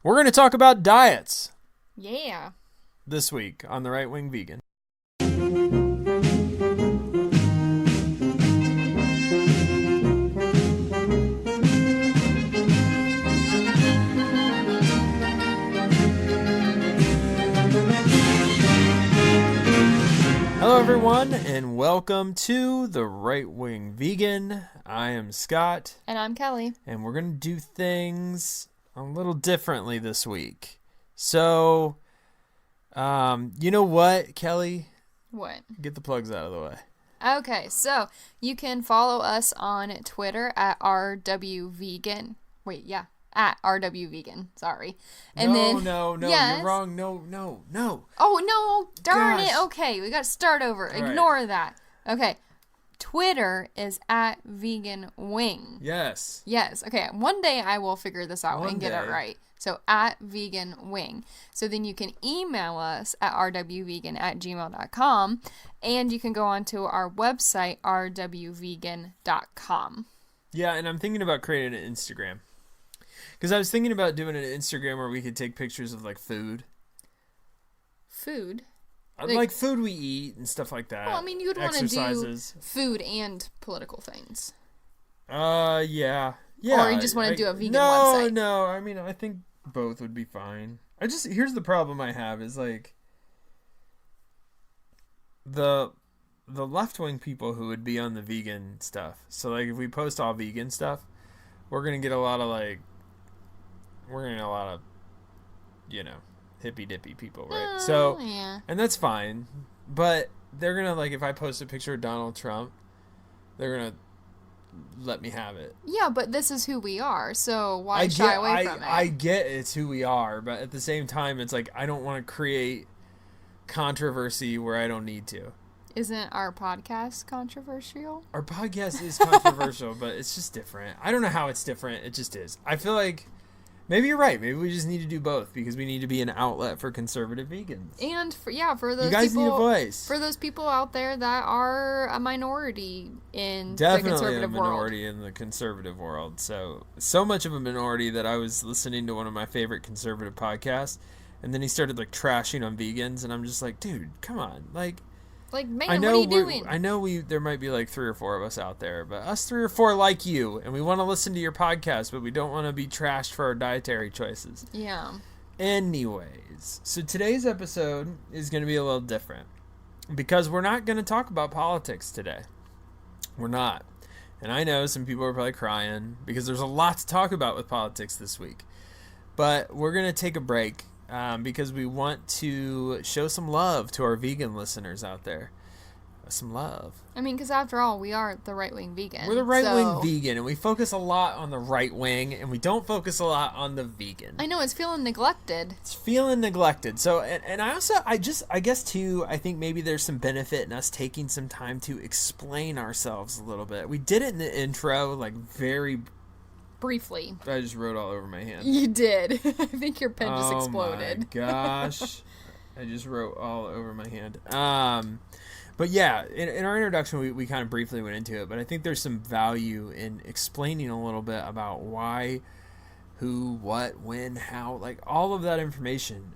We're going to talk about diets. Yeah. This week on The Right Wing Vegan. Hello everyone and welcome to The Right Wing Vegan. I am Scott. And I'm Kelly. And we're going to do things a little differently this week. So, you know what, Kelly? What? Get the plugs out of the way. Okay, so you can follow us on Twitter at RWVegan. Wait, yeah, at RWVegan. Sorry. And No, yes. You're wrong. No. Oh, no, darn Gosh. it. Okay, we got to start over. All Ignore that. Okay, Twitter is at Vegan Wing. Yes. Yes, okay. One day I will figure this out and get it day. right. So, at Vegan Wing. So then you can email us at rwvegan@gmail.com, and you can go onto our website, rwvegan.com. Yeah, and I'm thinking about creating an Instagram. Because I was thinking about doing an Instagram where we could take pictures of, like, food. Food? Like food we eat and stuff like that. Well, I mean, you'd want to do food and political things. Yeah. Or you just want to do a vegan website. No. I mean, I think both would be fine. Here's the problem I have is, like, the left-wing people who would be on the vegan stuff. So, like, if we post all vegan stuff, we're going to get a lot of, you know, hippy-dippy people, right? So, yeah. and that's fine. But they're going to, like, if I post a picture of Donald Trump, they're going to let me have it. Yeah, but this is who we are, so why shy away from it? I get it's who we are, but at the same time, it's like I don't want to create controversy where I don't need to. Isn't our podcast controversial? Our podcast is controversial, but it's just different. I don't know how it's different. It just is. I feel like maybe you're right. Maybe we just need to do both because we need to be an outlet for conservative vegans. And for those you guys people, need a voice. For those people out there that are a minority in the Definitely conservative a minority in the conservative world. So much of a minority that I was listening to one of my favorite conservative podcasts, and then he started like trashing on vegans, and I'm just like, dude, come on, like, man, what are you doing? I know there might be like 3 or 4 of us out there, but us 3 or 4 like you, and we want to listen to your podcast, but we don't want to be trashed for our dietary choices. Yeah. Anyways, so today's episode is going to be a little different because we're not going to talk about politics today. We're not. And I know some people are probably crying because there's a lot to talk about with politics this week. But we're going to take a break. Because we want to show some love to our vegan listeners out there. Some love. I mean, because after all, we are the right-wing vegan. We're the right-wing vegan, and we focus a lot on the right wing, and we don't focus a lot on the vegan. I know, it's feeling neglected. It's feeling neglected. So, and I also, I guess too, I think maybe there's some benefit in us taking some time to explain ourselves a little bit. We did it in the intro, like very briefly. I just wrote all over my hand. You did. I think your pen just exploded. Oh my gosh. I just wrote all over my hand. But yeah, in our introduction, we kind of briefly went into it, but I think there's some value in explaining a little bit about why, who, what, when, how, like all of that information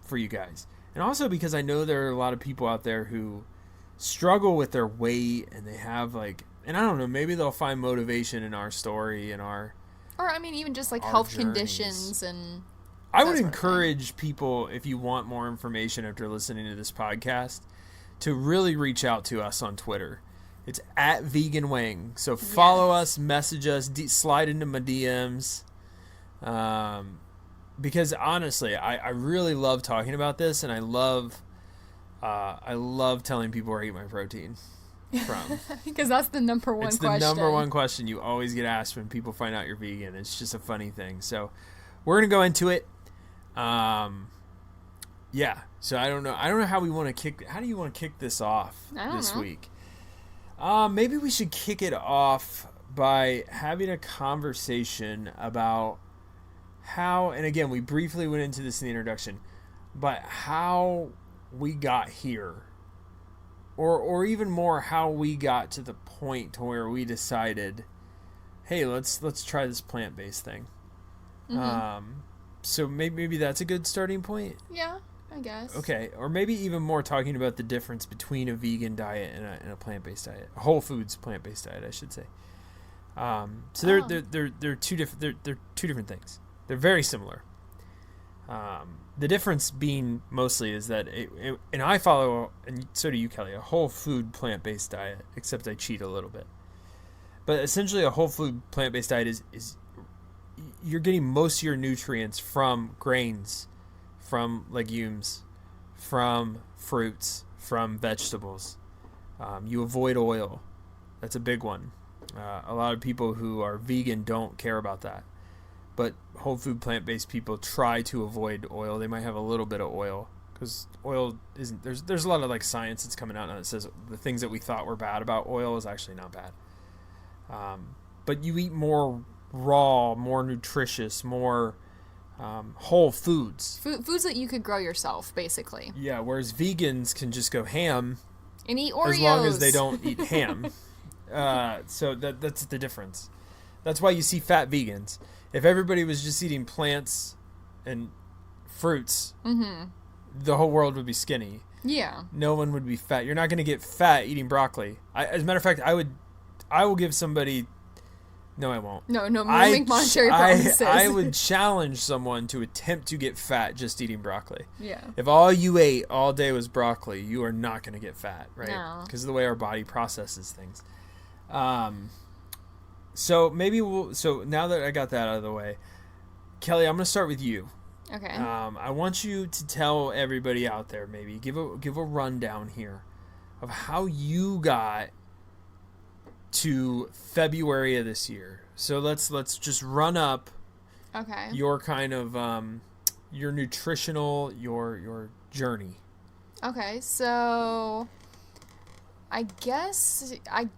for you guys. And also because I know there are a lot of people out there who struggle with their weight and they have like, and I don't know, maybe they'll find motivation in our story and our... Or, I mean, even just like health journeys. Conditions and... I would encourage people, if you want more information after listening to this podcast, to really reach out to us on Twitter. It's at Vegan Wing. So follow us, message us, slide into my DMs. Because honestly, I really love talking about this, and I love telling people where I eat my protein from. Because that's the number one question. It's the number one question you always get asked when people find out you're vegan. It's just a funny thing. So we're going to go into it. Yeah. So I don't know how we want to how do you want to kick this off this week? Maybe we should kick it off by having a conversation about how, and again, we briefly went into this in the introduction, but how we got here. Or even more, how we got to the point to where we decided, hey, let's try this plant-based thing. Mm-hmm. So maybe that's a good starting point. Yeah, I guess. Okay, or maybe even more talking about the difference between a vegan diet and a plant-based diet, a whole foods plant-based diet, I should say. So they're two different things. They're very similar. The difference being mostly is that and I follow, and so do you, Kelly, a whole food plant-based diet, except I cheat a little bit. But essentially, a whole food plant-based diet is you're getting most of your nutrients from grains, from legumes, from fruits, from vegetables. You avoid oil. That's a big one. A lot of people who are vegan don't care about that. But whole food plant-based people try to avoid oil. They might have a little bit of oil because oil isn't. There's a lot of like science that's coming out now that says the things that we thought were bad about oil is actually not bad. But you eat more raw, more nutritious, more whole foods. Foods that you could grow yourself, basically. Yeah, whereas vegans can just go ham and eat Oreos as long as they don't eat ham. So that's the difference. That's why you see fat vegans. If everybody was just eating plants and fruits, the whole world would be skinny. Yeah. No one would be fat. You're not going to get fat eating broccoli. As a matter of fact, I will give somebody. No, I won't. No, we'll make monetary promises. I would challenge someone to attempt to get fat just eating broccoli. Yeah. If all you ate all day was broccoli, you are not going to get fat, right? No. Because of the way our body processes things. So now that I got that out of the way, Kelly, I'm going to start with you. Okay. I want you to tell everybody out there, maybe give a rundown here of how you got to February of this year. So let's just run up your kind of your nutritional your journey. Okay, so I guess you're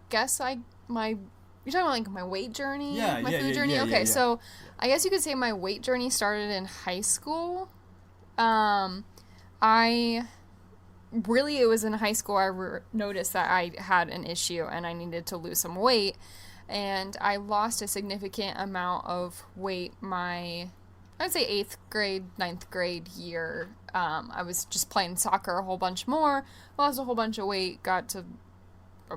talking about like my weight journey, food journey. Okay, so I guess you could say my weight journey started in high school. It was in high school I noticed that I had an issue and I needed to lose some weight, and I lost a significant amount of weight I would say 8th grade, 9th grade year. I was just playing soccer a whole bunch more, lost a whole bunch of weight, it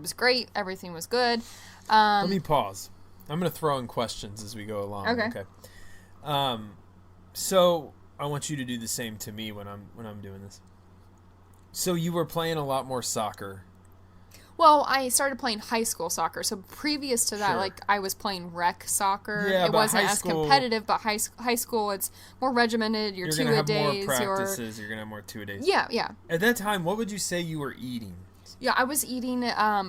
was great, everything was good. Let me pause. I'm going to throw in questions as we go along. Okay. So I want you to do the same to me when I'm doing this. So you were playing a lot more soccer. Well, I started playing high school soccer. So previous to that, Sure. I was playing rec soccer. Yeah, it but wasn't high as school, competitive, but high school, it's more regimented. You're going to have two-a-days. more practices. You're going to have more two-a-days. Yeah. At that time, what would you say you were eating? Yeah, I was eating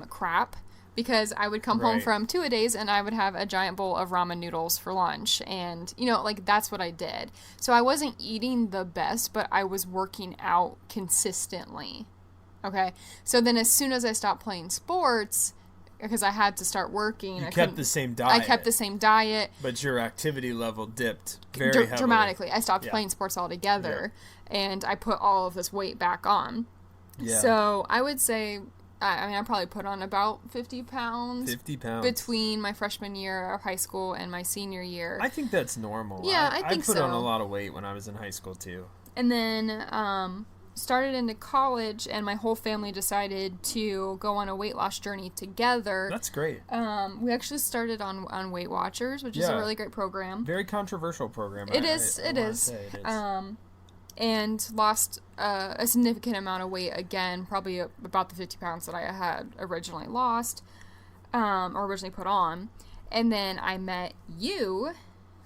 crap because I would come home from two-a-days and I would have a giant bowl of ramen noodles for lunch. And, that's what I did. So I wasn't eating the best, but I was working out consistently. Okay, so then as soon as I stopped playing sports, because I had to start working, I kept the same diet. I kept the same diet. But your activity level dipped very heavily. Dramatically. I stopped playing sports altogether, and I put all of this weight back on. Yeah. So I would say, I probably put on about 50 pounds. 50 pounds. Between my freshman year of high school and my senior year. I think that's normal. Yeah, I think so. I put on a lot of weight when I was in high school, too. And then, started into college, and my whole family decided to go on a weight loss journey together. That's great. We actually started on Weight Watchers, which is a really great program. Very controversial program. It is. And lost a significant amount of weight again, probably about the 50 pounds that I had originally lost, or originally put on. And then I met you,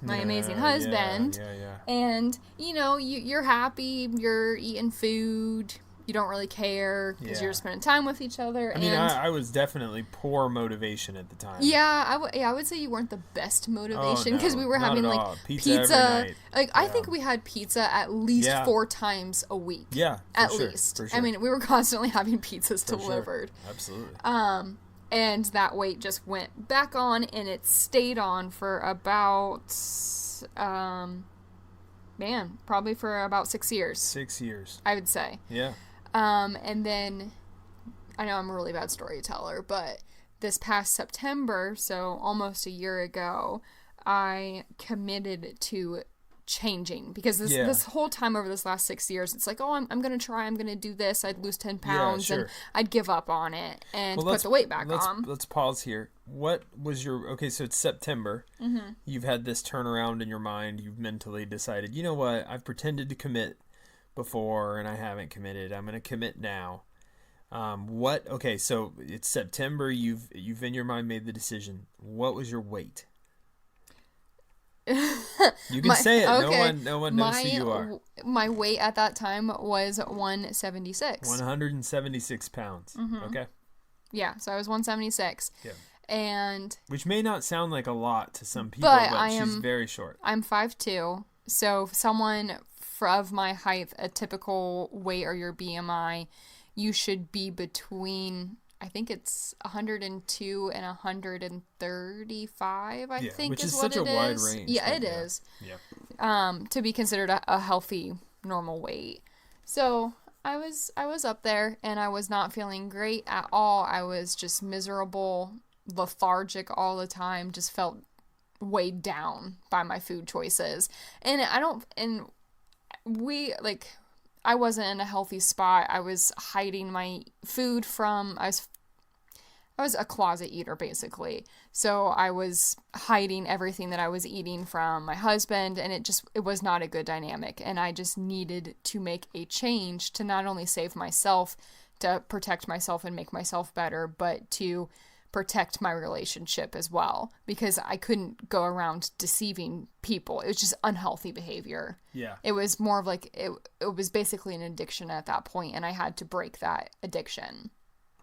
my amazing husband, and you're happy, you're eating food, you don't really care because you're spending time with each other. I was definitely poor motivation at the time. I would say you weren't the best motivation because we were having pizza every night. I think we had pizza at least 4 times a week. Yeah, at least. For sure. We were constantly having pizzas delivered. Sure. Absolutely. And that weight just went back on, and it stayed on for about, probably for about 6 years. 6 years. I would say. Yeah. And then, I know I'm a really bad storyteller, but this past September, so almost a year ago, I committed to changing, because this whole time over this last 6 years, it's like, oh, I'm going to do this. I'd lose 10 pounds and I'd give up on it and put the weight back on. Let's pause here. What was so it's September. Mm-hmm. You've had this turnaround in your mind. You've mentally decided, you know what? I've pretended to commit before and I haven't committed. I'm going to commit now. So it's September. You've in your mind made the decision. What was your weight? You can say it. Okay. No one knows who you are. My weight at that time was 176. 176 pounds. Mm-hmm. Okay. Yeah, so I was 176. Yeah. And which may not sound like a lot to some people, but she's very short. I'm 5'2", so someone of my height, a typical weight or your BMI, you should be between, I think it's 102 and 135, I think which is such what it is. Which is such a wide range. Yeah, it is. Yeah. To be considered a healthy, normal weight. So I was up there, and I was not feeling great at all. I was just miserable, lethargic all the time, just felt weighed down by my food choices. I wasn't in a healthy spot. I was hiding my food I was a closet eater, basically. So I was hiding everything that I was eating from my husband, and it was not a good dynamic. And I just needed to make a change to not only save myself, to protect myself and make myself better, but to protect my relationship as well, because I couldn't go around deceiving people. It was just unhealthy behavior. Yeah. It was more of like, it was basically an addiction at that point, and I had to break that addiction.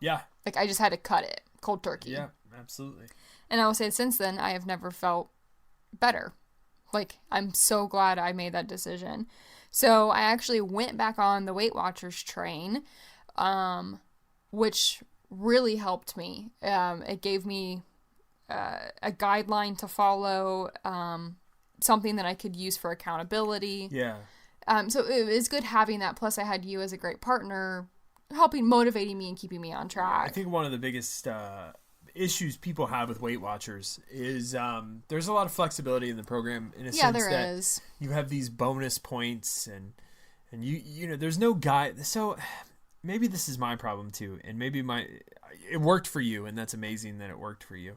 Yeah. Like, I just had to cut it cold turkey. Yeah, absolutely. And I will say, since then, I have never felt better. Like, I'm so glad I made that decision. So I actually went back on the Weight Watchers train, which really helped me. It gave me a guideline to follow, something that I could use for accountability. Yeah. So it was good having that. Plus, I had you as a great partner, motivating me and keeping me on track. I think one of the biggest issues people have with Weight Watchers is there's a lot of flexibility in the program, in a sense there that is. You have these bonus points, and you know there's no guide. So maybe this is my problem too, and maybe it worked for you, and that's amazing that it worked for you.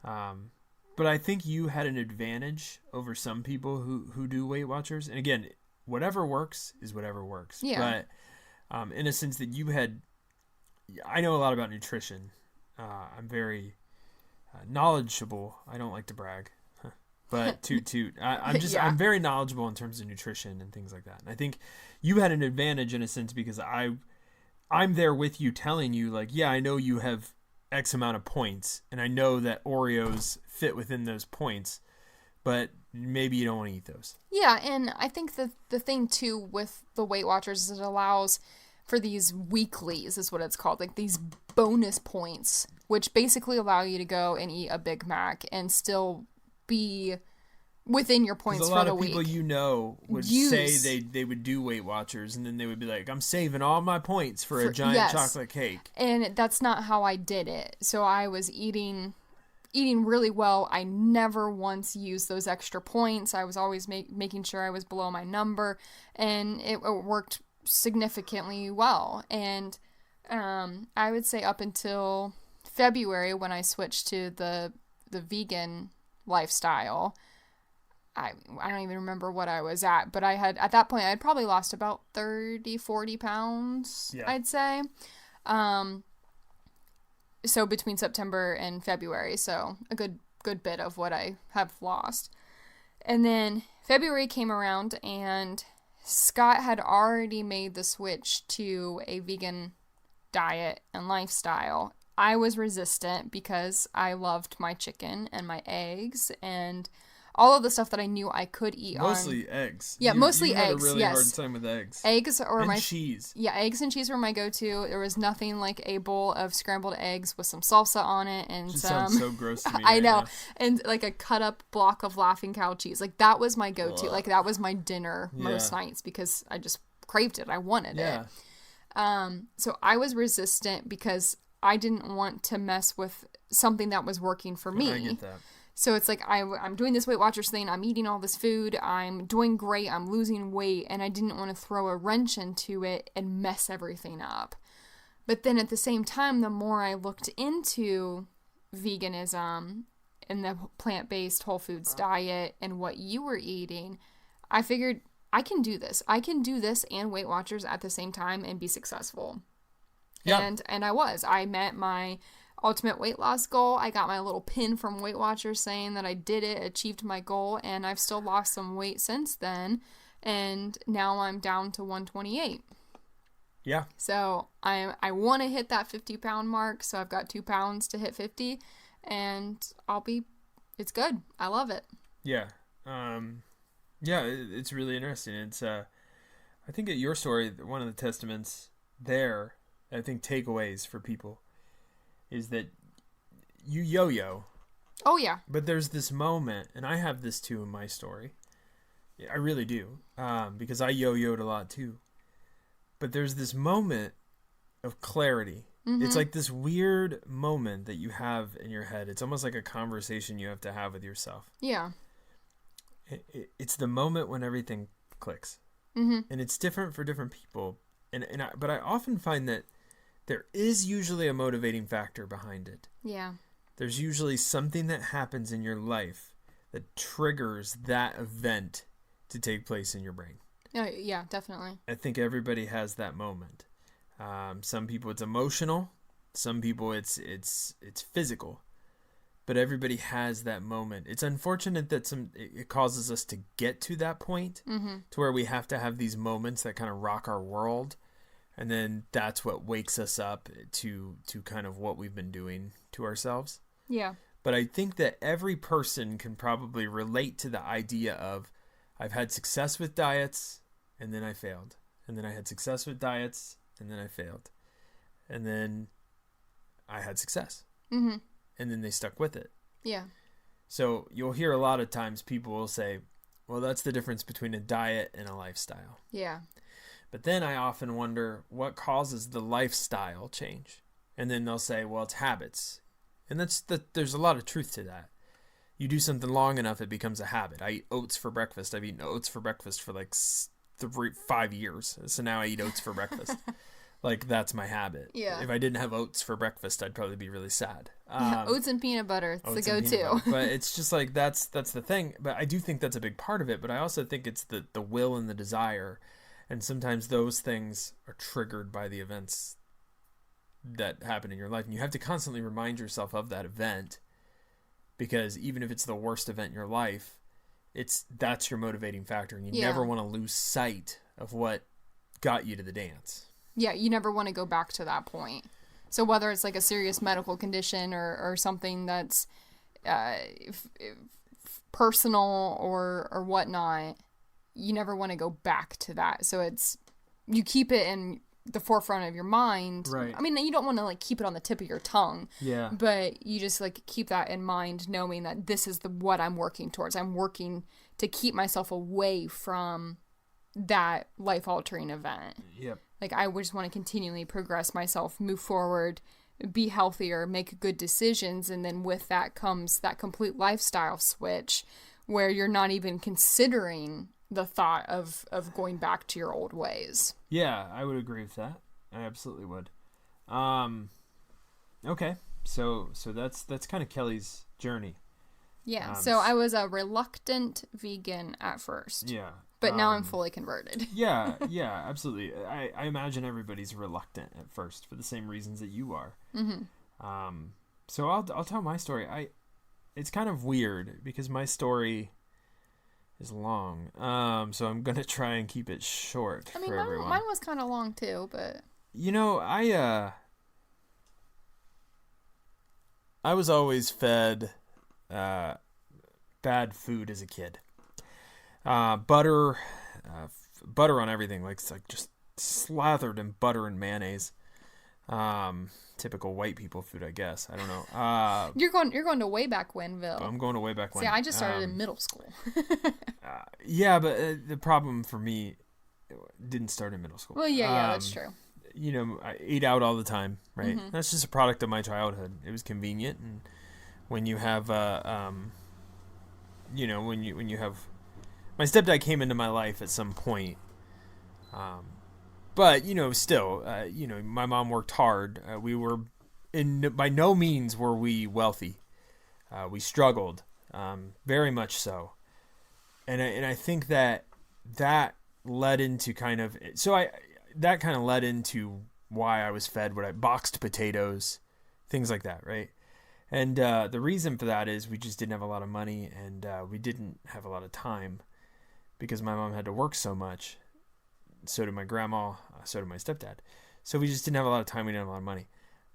But I think you had an advantage over some people who do Weight Watchers, and again, whatever works is whatever works. Yeah. But in a sense that I know a lot about nutrition. I'm very knowledgeable. I don't like to brag, but I'm very knowledgeable in terms of nutrition and things like that. And I think you had an advantage in a sense because I'm there with you, telling you like, yeah, I know you have X amount of points, and I know that Oreos fit within those points, but maybe you don't want to eat those. Yeah, and I think the thing too with the Weight Watchers is it allows for these weeklies, is what it's called, like these bonus points, which basically allow you to go and eat a Big Mac and still be within your points for the week. A lot of people would say they would do Weight Watchers, and then they would be like, I'm saving all my points for a giant chocolate cake. And that's not how I did it. So I was eating really well. I never once used those extra points. I was always making sure I was below my number, and it worked significantly well. And I would say up until February, when I switched to the vegan lifestyle, I don't even remember what I was at, but at that point I had probably lost about 30-40 pounds. Yeah. I'd say. So between September and February, so a good bit of what I have lost. And then February came around, and Scott had already made the switch to a vegan diet and lifestyle. I was resistant because I loved my chicken and my eggs and all of the stuff that I knew I could eat. Mostly eggs. Yeah, mostly eggs. You had a really hard time with eggs. Eggs and cheese. Yeah, eggs and cheese were my go-to. There was nothing like a bowl of scrambled eggs with some salsa on it and just some. Sounds so gross to me. I know, and like a cut-up block of Laughing Cow cheese. Like that was my go-to. Like that was my dinner most nights because I just craved it. I wanted it. So I was resistant because I didn't want to mess with something that was working for me. I get that. So it's like I'm doing this Weight Watchers thing. I'm eating all this food. I'm doing great. I'm losing weight. And I didn't want to throw a wrench into it and mess everything up. But then at the same time, the more I looked into veganism and the plant-based whole foods diet and what you were eating, I figured I can do this. I can do this and Weight Watchers at the same time and be successful. Yeah. And I was. I met my ultimate weight loss goal. I got my little pin from Weight Watchers saying that I did it, achieved my goal, and I've still lost some weight since then. And now I'm down to 128. Yeah. So I want to hit that 50-pound mark. So I've got 2 pounds to hit 50, and it's good. I love it. Yeah. Yeah, it's really interesting. It's I think at your story, one of the testaments there, I think takeaways for people is that you yo-yo. Oh, yeah. But there's this moment, and I have this too in my story. I really do, because I yo-yoed a lot too. But there's this moment of clarity. Mm-hmm. It's like this weird moment that you have in your head. It's almost like a conversation you have to have with yourself. Yeah. It's the moment when everything clicks. Mm-hmm. And it's different for different people. But I often find that there is usually a motivating factor behind it. Yeah. There's usually something that happens in your life that triggers that event to take place in your brain. Yeah, definitely. I think everybody has that moment. Some people it's emotional. Some people it's physical. But everybody has that moment. It's unfortunate that it causes us to get to that point, mm-hmm. to where we have to have these moments that kind of rock our world. And then that's what wakes us up to kind of what we've been doing to ourselves. Yeah. But I think that every person can probably relate to the idea of, I've had success with diets, and then I failed. And then I had success with diets, and then I failed. And then I had success. Mm-hmm. And then they stuck with it. Yeah. So you'll hear a lot of times people will say, well, that's the difference between a diet and a lifestyle. Yeah. But then I often wonder what causes the lifestyle change. And then they'll say, well, it's habits. And there's a lot of truth to that. You do something long enough, it becomes a habit. I eat oats for breakfast. I've eaten oats for breakfast for like 5 years. So now I eat oats for breakfast. Like, that's my habit. Yeah. If I didn't have oats for breakfast, I'd probably be really sad. Oats and peanut butter. It's the go-to. But it's just like, that's the thing. But I do think that's a big part of it. But I also think it's the will and the desire. And sometimes those things are triggered by the events that happen in your life. And you have to constantly remind yourself of that event. Because even if it's the worst event in your life, that's your motivating factor. And you never want to lose sight of what got you to the dance. Yeah, you never want to go back to that point. So whether it's like a serious medical condition or something that's personal or whatnot, you never want to go back to that. So you keep it in the forefront of your mind. Right. I mean, you don't want to like keep it on the tip of your tongue. Yeah. But you just like keep that in mind, knowing that this is what I'm working towards. I'm working to keep myself away from that life-altering event. Yep. Like, I just want to continually progress myself, move forward, be healthier, make good decisions, and then with that comes that complete lifestyle switch where you're not even considering the thought of going back to your old ways. Yeah, I would agree with that. I absolutely would. Okay, so that's kind of Kellie's journey. Yeah, so I was a reluctant vegan at first. Yeah. But now I'm fully converted. yeah, absolutely. I imagine everybody's reluctant at first for the same reasons that you are. Mm-hmm. So I'll tell my story. It's kind of weird because my story is long. So I'm gonna try and keep it short. I mean, for everyone. Mine was kind of long too, but I was always fed bad food as a kid. Butter on everything, like just slathered in butter and mayonnaise. Typical white people food, I guess. I don't know. You're going to way back when, Bill. I'm going to way back when. See, I just started in middle school. Yeah, but the problem for me didn't start in middle school. Well, yeah, that's true. I ate out all the time, right? Mm-hmm. That's just a product of my childhood. It was convenient, and when you have when you have, my stepdad came into my life at some point. But still, my mom worked hard. We were by no means were we wealthy. We struggled, very much so. And I think that led into that kind of led into why I was fed boxed potatoes, things like that, right? And the reason for that is we just didn't have a lot of money, and we didn't have a lot of time because my mom had to work so much. So did my grandma, so did my stepdad. So we just didn't have a lot of time, we didn't have a lot of money.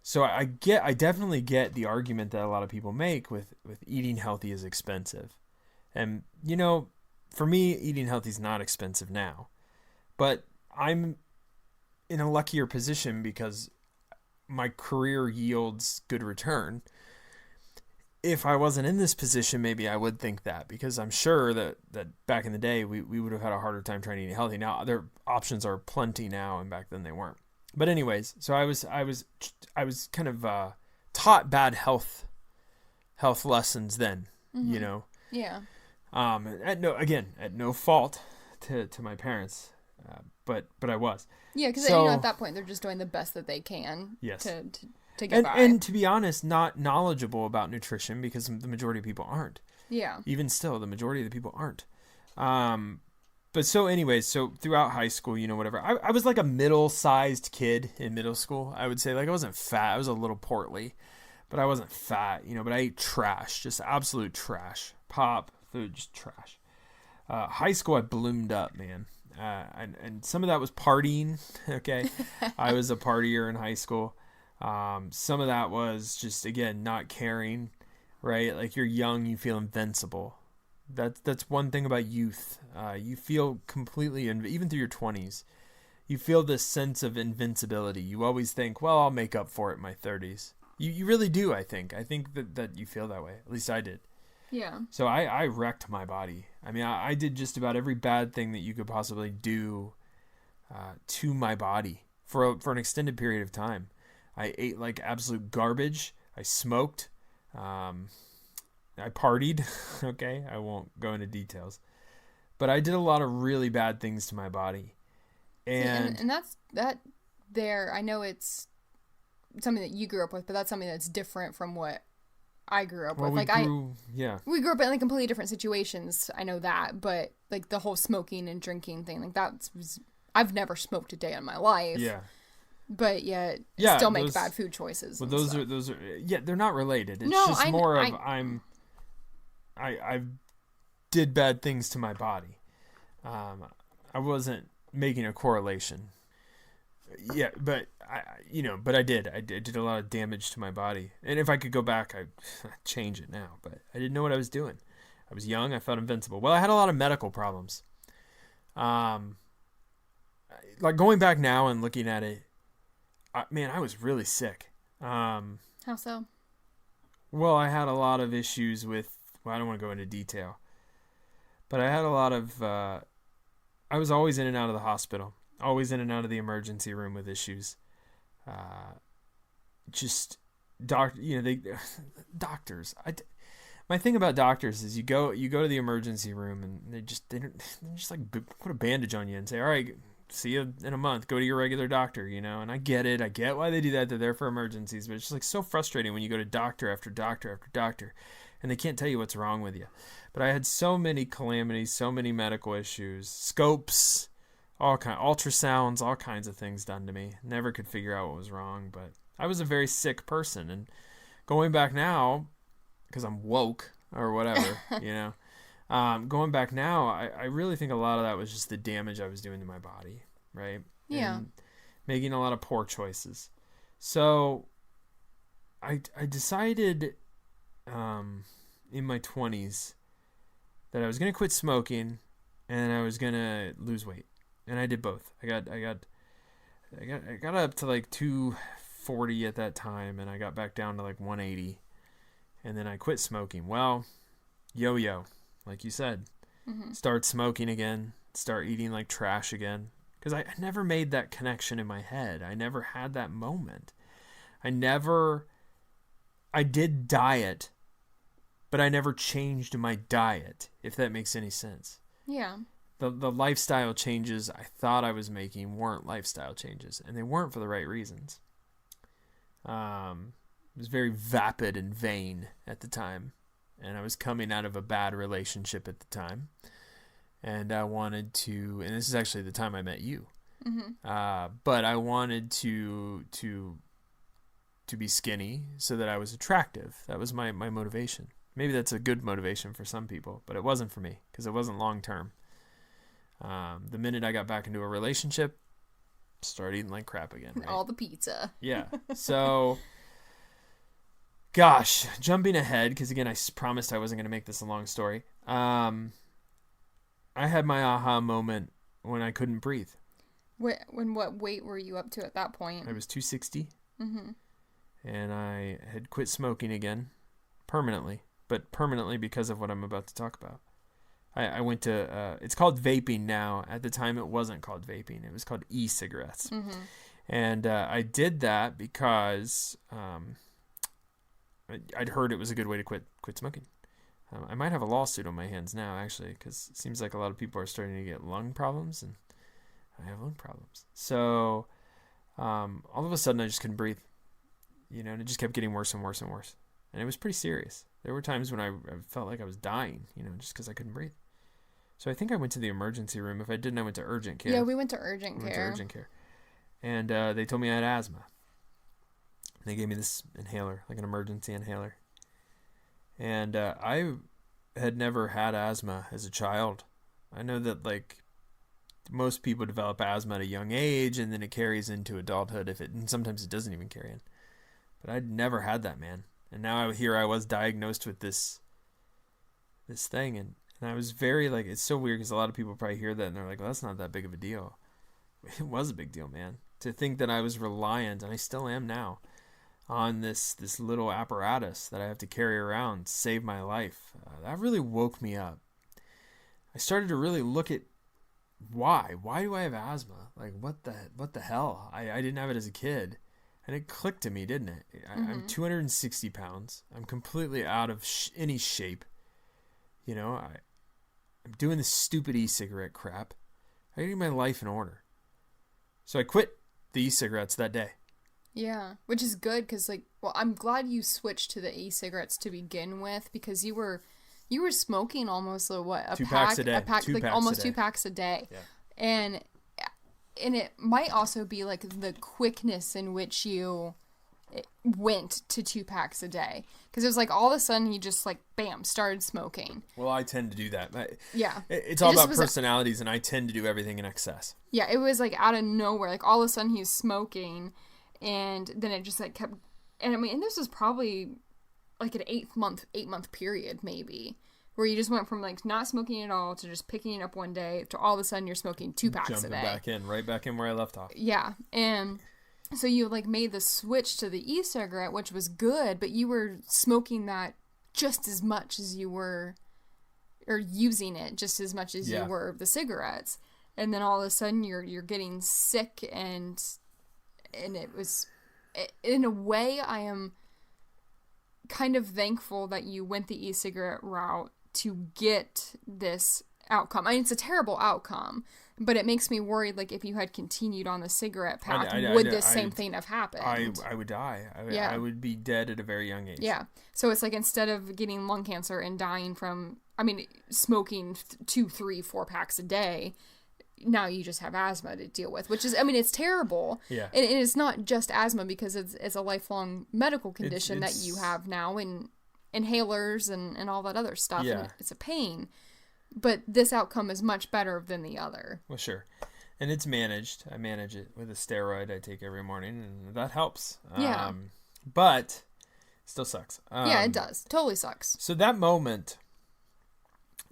So I definitely get the argument that a lot of people make with eating healthy is expensive. And, for me, eating healthy is not expensive now. But I'm in a luckier position because my career yields good return. If I wasn't in this position, maybe I would think that, because I'm sure that back in the day, we would have had a harder time trying to eat healthy. Now, their options are plenty now, and back then they weren't. But anyways, so I was kind of taught bad health lessons then, Yeah. At no fault to my parents, but I was. Yeah, because at that point they're just doing the best that they can. Yes. To get by. And to be honest, not knowledgeable about nutrition, because the majority of people aren't. Yeah. Even still, the majority of the people aren't. But so anyways, so throughout high school, whatever, I was like a middle-sized kid in middle school. I would say, like, I wasn't fat. I was a little portly, but I wasn't fat, but I ate trash, just absolute trash. Pop, food, just trash. High school, I bloomed up, man. And some of that was partying. Okay. I was a partier in high school. Some of that was just, again, not caring, right? Like, you're young, you feel invincible. That's one thing about youth. You feel completely, even through your 20s, you feel this sense of invincibility. You always think, well, I'll make up for it in my 30s. You really do, I think. I think that you feel that way. At least I did. Yeah. So I wrecked my body. I mean, I did just about every bad thing that you could possibly do to my body for an extended period of time. I ate like absolute garbage. I smoked. I partied. Okay, I won't go into details. But I did a lot of really bad things to my body. And that's that there. I know it's something that you grew up with, but that's something that's different from what I grew up with. We grew up in like completely different situations. I know that, but like the whole smoking and drinking thing, like I've never smoked a day in my life. Yeah. But yet, still make bad food choices. Well, those are they're not related. It's just more of I did bad things to my body. I wasn't making a correlation. Yeah, but I did a lot of damage to my body. And if I could go back, I'd change it now. But I didn't know what I was doing. I was young. I felt invincible. Well, I had a lot of medical problems. Like going back now and looking at it, I was really sick. How so? Well, I had a lot of issues with, I don't want to go into detail, but I had a lot of, I was always in and out of the hospital, always in and out of the emergency room with issues. Doctors. My thing about doctors is you go to the emergency room and they just like put a bandage on you and say, all right, see you in a month, go to your regular doctor, and I get it. I get why they do that. They're there for emergencies, but it's just like so frustrating when you go to doctor after doctor after doctor and they can't tell you what's wrong with you. But I had so many calamities, so many medical issues, scopes, ultrasounds, all kinds of things done to me. Never could figure out what was wrong, but I was a very sick person. And going back now, because I'm woke or whatever, going back now, I really think a lot of that was just the damage I was doing to my body, right? Yeah. And making a lot of poor choices. So I decided in my 20s that I was going to quit smoking and I was going to lose weight. And I did both. I got up to like 240 at that time, and I got back down to like 180. And then I quit smoking. Well, yo-yo. Like you said, start smoking again, start eating like trash again. Because I never made that connection in my head. I never had that moment. I did diet but I never changed my diet, if that makes any sense. Yeah. The lifestyle changes I thought I was making weren't lifestyle changes, and they weren't for the right reasons. I was very vapid and vain at the time, and I was coming out of a bad relationship at the time, and I wanted to, and this is actually the time I met you, but I wanted to be skinny so that I was attractive. That was my motivation. Maybe that's a good motivation for some people, but it wasn't for me because it wasn't long term. The minute I got back into a relationship, started eating like crap again. Right? All the pizza. Yeah. So, gosh, jumping ahead, because again, I promised I wasn't going to make this a long story. I had my aha moment when I couldn't breathe. What weight were you up to at that point? I was 260. And I had quit smoking again, permanently. But permanently because of what I'm about to talk about. I went to, it's called vaping now. At the time, it wasn't called vaping. It was called e-cigarettes. And I did that because I'd heard it was a good way to quit smoking. I might have a lawsuit on my hands now, actually, because it seems like a lot of people are starting to get lung problems, and I have lung problems. So all of a sudden, I just couldn't breathe. And it just kept getting worse and worse and worse. And it was pretty serious. There were times when I felt like I was dying, just because I couldn't breathe. So I think I went to the emergency room. If I didn't, I went to urgent care. Yeah, we went to urgent care. And they told me I had asthma. They gave me this inhaler, like an emergency inhaler. And I had never had asthma as a child. I know that, most people develop asthma at a young age, and then it carries into adulthood, and sometimes it doesn't even carry in. But I'd never had that, man. And now here I was diagnosed with this thing, and I was very, it's so weird because a lot of people probably hear that and they're like, well, that's not that big of a deal. It was a big deal, man. To think that I was reliant, and I still am now, on this little apparatus that I have to carry around to save my life, that really woke me up. I started to really look at why. Why do I have asthma? What the hell? I didn't have it as a kid. And it clicked to me, didn't it? I'm 260 pounds. I'm completely out of any shape. I'm doing this stupid e-cigarette crap. I gotta get my life in order. So I quit the e-cigarettes that day. Yeah, which is good because, I'm glad you switched to the e-cigarettes to begin with, because you were smoking almost, two packs a day. Almost 2 packs a day. Yeah. And it might also be the quickness in which you went to 2 packs a day, because it was all of a sudden you just bam, started smoking. Well, I tend to do that. Yeah, it's all about personalities, and I tend to do everything in excess. Yeah, it was out of nowhere. All of a sudden he was smoking, and then it just kept. And and this was probably an 8 month period maybe, where you just went from not smoking at all to just picking it up one day to all of a sudden you're smoking 2 packs a day. Right back in where I left off. Yeah, and so you made the switch to the e-cigarette, which was good, but you were smoking that just as much as you were, or using it just as much as you were the cigarettes. And then all of a sudden you're getting sick, and it was, in a way, I am kind of thankful that you went the e-cigarette route to get this outcome. It's a terrible outcome, but it makes me worried, if you had continued on the cigarette path, would this same thing have happened? I would die. I would be dead at a very young age. Yeah. So it's instead of getting lung cancer and dying from, smoking 2, 3, 4 packs a day, now you just have asthma to deal with, which is, it's terrible. Yeah. And it's not just asthma, because it's a lifelong medical condition that you have now, and inhalers and all that other stuff. Yeah. And it's a pain. But this outcome is much better than the other. Well, sure. And it's managed. I manage it with a steroid I take every morning, and that helps. Yeah. But it still sucks. Yeah, it does. Totally sucks. So that moment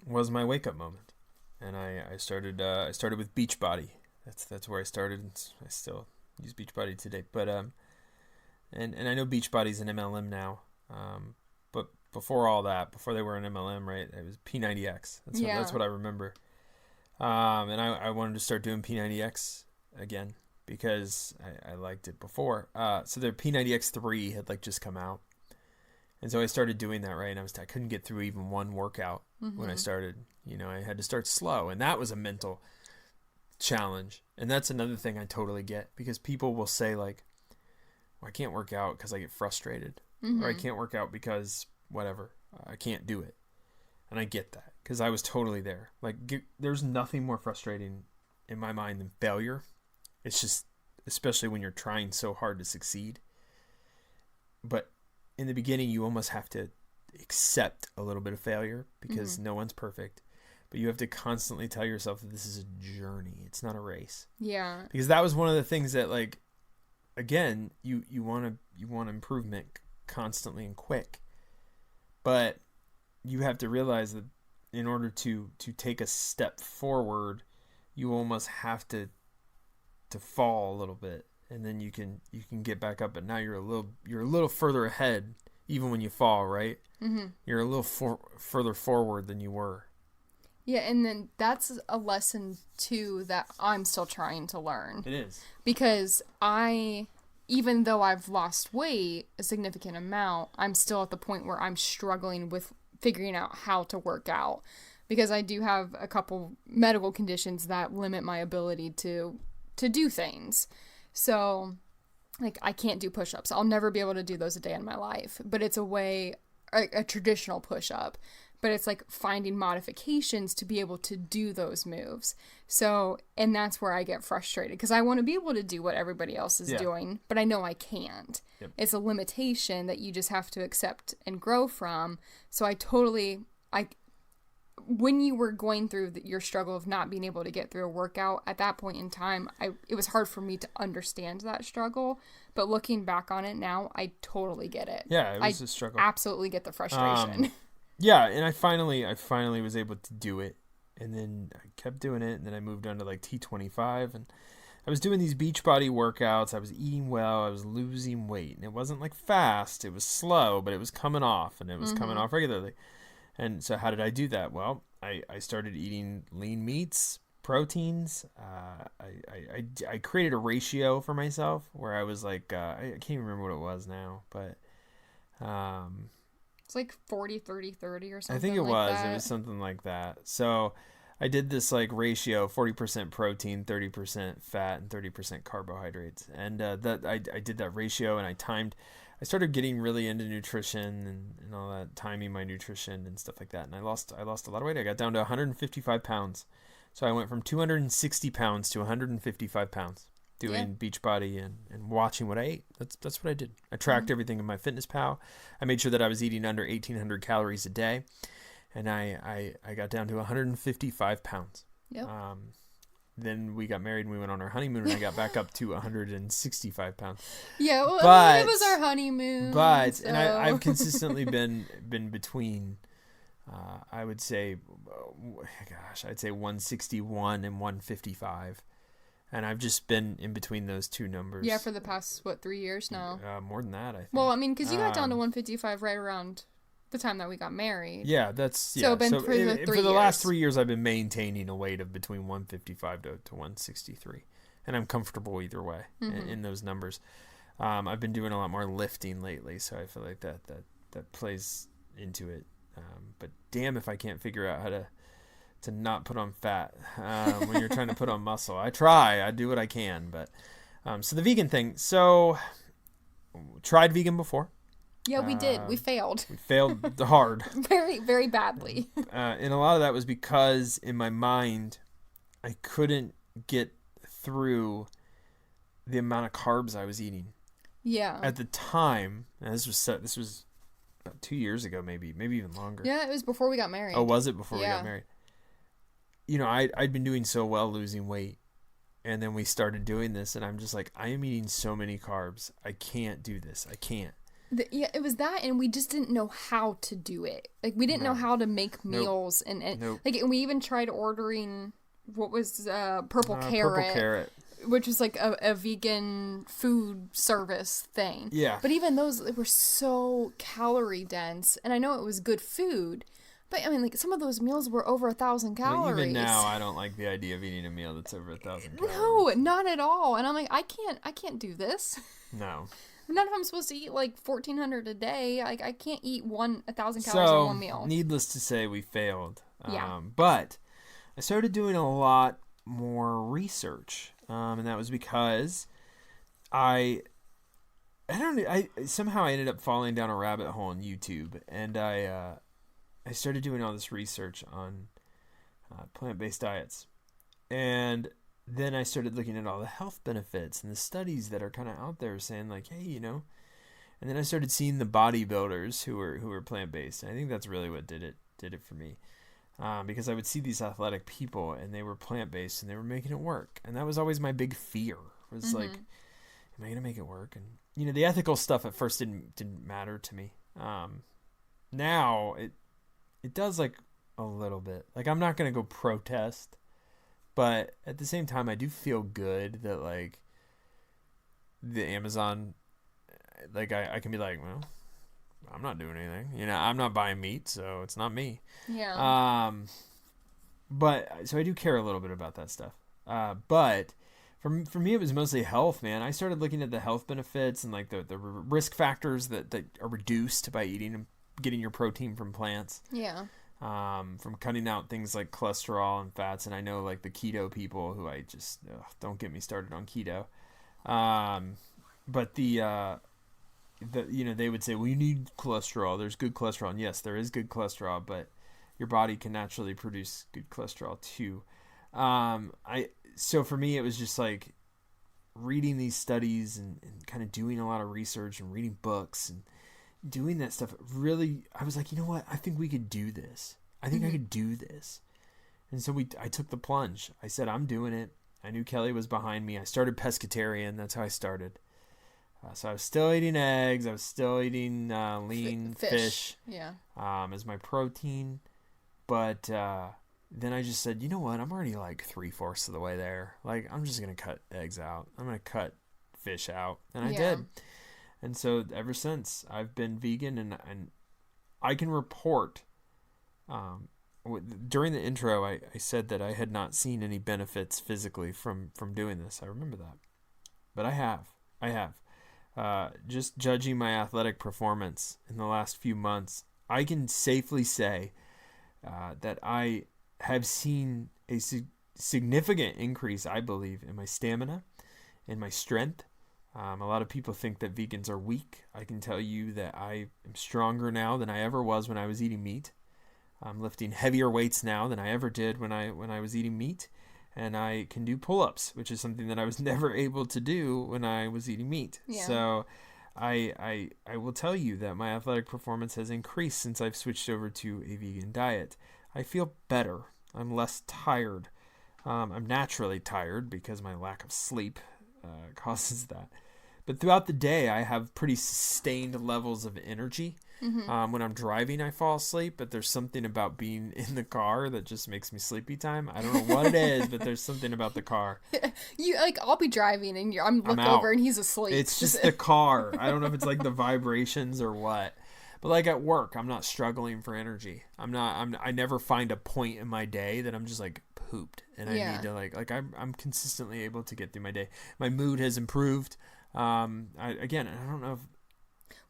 was my wake-up moment. And I started with Beachbody. That's where I started. I still use Beachbody today. But and I know Beachbody's an MLM now. But before all that, before they were an MLM, right, it was P90X. That's what I remember. And I wanted to start doing P90X again because I liked it before. So their P90X3 had just come out. And so I started doing that, right? And I couldn't get through even one workout when I started. You know, I had to start slow. And that was a mental challenge. And that's another thing I totally get, because people will say like, well, I can't work out because I get frustrated, or I can't work out because whatever, I can't do it. And I get that, because I was totally there. Like, there's nothing more frustrating in my mind than failure. It's just, especially when you're trying so hard to succeed. But in the beginning, you almost have to accept a little bit of failure, because no one's perfect. But you have to constantly tell yourself that this is a journey. It's not a race. Yeah. Because that was one of the things that, like, again, you want improvement constantly and quick. But you have to realize that in order to take a step forward, you almost have to fall a little bit, and then you can get back up. But now you're a little further ahead, even when you fall, right? You're a little further forward than you were. Yeah, and then that's a lesson too that I'm still trying to learn. It is. Because even though I've lost weight a significant amount, I'm still at the point where I'm struggling with figuring out how to work out, because I do have a couple medical conditions that limit my ability to do things. So, like, I can't do push-ups. I'll never be able to do those a day in my life. But it's a traditional push-up. But it's like finding modifications to be able to do those moves. So, and that's where I get frustrated, because I want to be able to do what everybody else is doing, but I know I can't. Yep. It's a limitation that you just have to accept and grow from. So when you were going through your struggle of not being able to get through a workout, at that point in time, it was hard for me to understand that struggle. But looking back on it now, I totally get it. Yeah, it was a struggle. Absolutely get the frustration. Yeah, and I finally was able to do it, and then I kept doing it, and then I moved on to like T25, and I was doing these Beachbody workouts. I was eating well, I was losing weight, and it wasn't like fast, it was slow, but it was coming off, and it was coming off regularly. And so how did I do that? Well, I started eating lean meats, proteins. I created a ratio for myself where I was like, I can't even remember what it was now, but it's like 40, 30, 30 or something. I think it like was. that. It was something like that. So I did this like ratio: 40% protein, 30% fat, and 30% carbohydrates. And that I did that ratio, and I started getting really into nutrition and all that, timing my nutrition and stuff like that. And I lost a lot of weight. I got down to 155 pounds. So I went from 260 pounds to 155 pounds. Doing Beachbody and watching what I ate. That's what I did. I tracked everything in my MyFitnessPal. I made sure that I was eating under 1,800 calories a day, and I got down to 155 pounds. Yep. Then we got married and we went on our honeymoon, and I got back up to 165 pounds. Yeah, well, I mean, it was our honeymoon. But so. and I've consistently been between. I would say, I'd say 161 and 155. And I've just been in between those two numbers. Yeah, for the past, 3 years now? More than that, I think. Well, I mean, because you got down to 155 right around the time that we got married. Yeah, that's... So, for the last 3 years, I've been maintaining a weight of between 155 to 163. And I'm comfortable either way in those numbers. I've been doing a lot more lifting lately, so I feel like that plays into it. But damn if I can't figure out how to not put on fat when you're trying to put on muscle. I do what I can, but so the vegan thing. So tried vegan before. Yeah, we did. We failed. We failed hard. Very, very badly. And a lot of that was because in my mind, I couldn't get through the amount of carbs I was eating. Yeah. At the time, and this was about 2 years ago, maybe even longer. Yeah, it was before we got married. Oh, was it before we got married? You know, I'd been doing so well losing weight, and then we started doing this, and I'm just like, I am eating so many carbs. I can't do this. I can't. It was that, and we just didn't know how to do it. Like, we didn't know how to make meals, and like, and we even tried ordering what was purple carrot, which was like a vegan food service thing. Yeah. But even those, they were so calorie dense, and I know it was good food. But, I mean, like, some of those meals were over 1,000 calories. Well, even now, I don't like the idea of eating a meal that's over 1,000 calories. No, not at all. And I'm like, I can't do this. No. Not if I'm supposed to eat like 1,400 a day. Like I can't eat 1,000 calories in So, one meal. needless to say, we failed. Yeah. But I started doing a lot more research, and that was because I somehow I ended up falling down a rabbit hole on YouTube, and I started doing all this research on plant-based diets, and then I started looking at all the health benefits and the studies that are kind of out there saying like, hey, you know. And then I started seeing the bodybuilders who were plant-based, and I think that's really what did it for me, because I would see these athletic people and they were plant-based and they were making it work, and that was always my big fear. Was like, am I gonna make it work? And you know, the ethical stuff at first didn't matter to me. Now it does, like, a little bit. Like, I'm not gonna go protest, but at the same time, I do feel good that like the Amazon, like I can be like, well, I'm not doing anything. You know, I'm not buying meat, so it's not me. Yeah. But so I do care a little bit about that stuff. But for me, it was mostly health, man. I started looking at the health benefits and like the risk factors that are reduced by eating and getting your protein from plants. Yeah. From cutting out things like cholesterol and fats. And I know like the keto people who I just, don't get me started on keto. But you know, they would say, well, you need cholesterol. There's good cholesterol. And yes, there is good cholesterol, but your body can naturally produce good cholesterol too. So for me, it was just like reading these studies and kind of doing a lot of research and reading books and doing that stuff. Really, I was like, you know what? I think we could do this. I think I could do this. And so I took the plunge. I said, I'm doing it. I knew Kellie was behind me. I started pescatarian. That's how I started. So I was still eating eggs. I was still eating lean fish. Yeah. As my protein. But then I just said, you know what? I'm already like 3/4 of the way there. Like, I'm just going to cut eggs out. I'm going to cut fish out. And I did. And so ever since, I've been vegan, and I can report. During the intro, I said that I had not seen any benefits physically from doing this. I remember that. But I have. Just judging my athletic performance in the last few months, I can safely say that I have seen a significant increase, I believe, in my stamina, in my strength. A lot of people think that vegans are weak. I can tell you that I am stronger now than I ever was when I was eating meat. I'm lifting heavier weights now than I ever did when I was eating meat. And I can do pull-ups, which is something that I was never able to do when I was eating meat. Yeah. So I will tell you that my athletic performance has increased since I've switched over to a vegan diet. I feel better. I'm less tired. I'm naturally tired because my lack of sleep causes that. But throughout the day, I have pretty sustained levels of energy. When I'm driving, I fall asleep, but there's something about being in the car that just makes me sleepy time. I don't know what it is, but there's something about the car. I'll be driving and I'm look out. over and he's asleep. It's just the car. I don't know if it's like the vibrations or what. But like at work, I'm not struggling for energy. I never find a point in my day that I'm just like pooped and I need to like I'm consistently able to get through my day. My mood has improved. I don't know if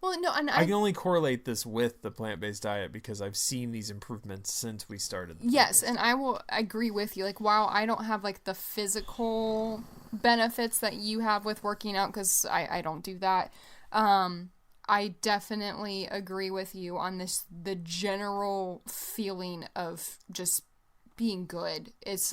I can only correlate this with the plant-based diet because I've seen these improvements since we started. Yes, and I will agree with you. Like, while I don't have like the physical benefits that you have with working out, because I don't do that. I definitely agree with you on the general feeling of just being good. It's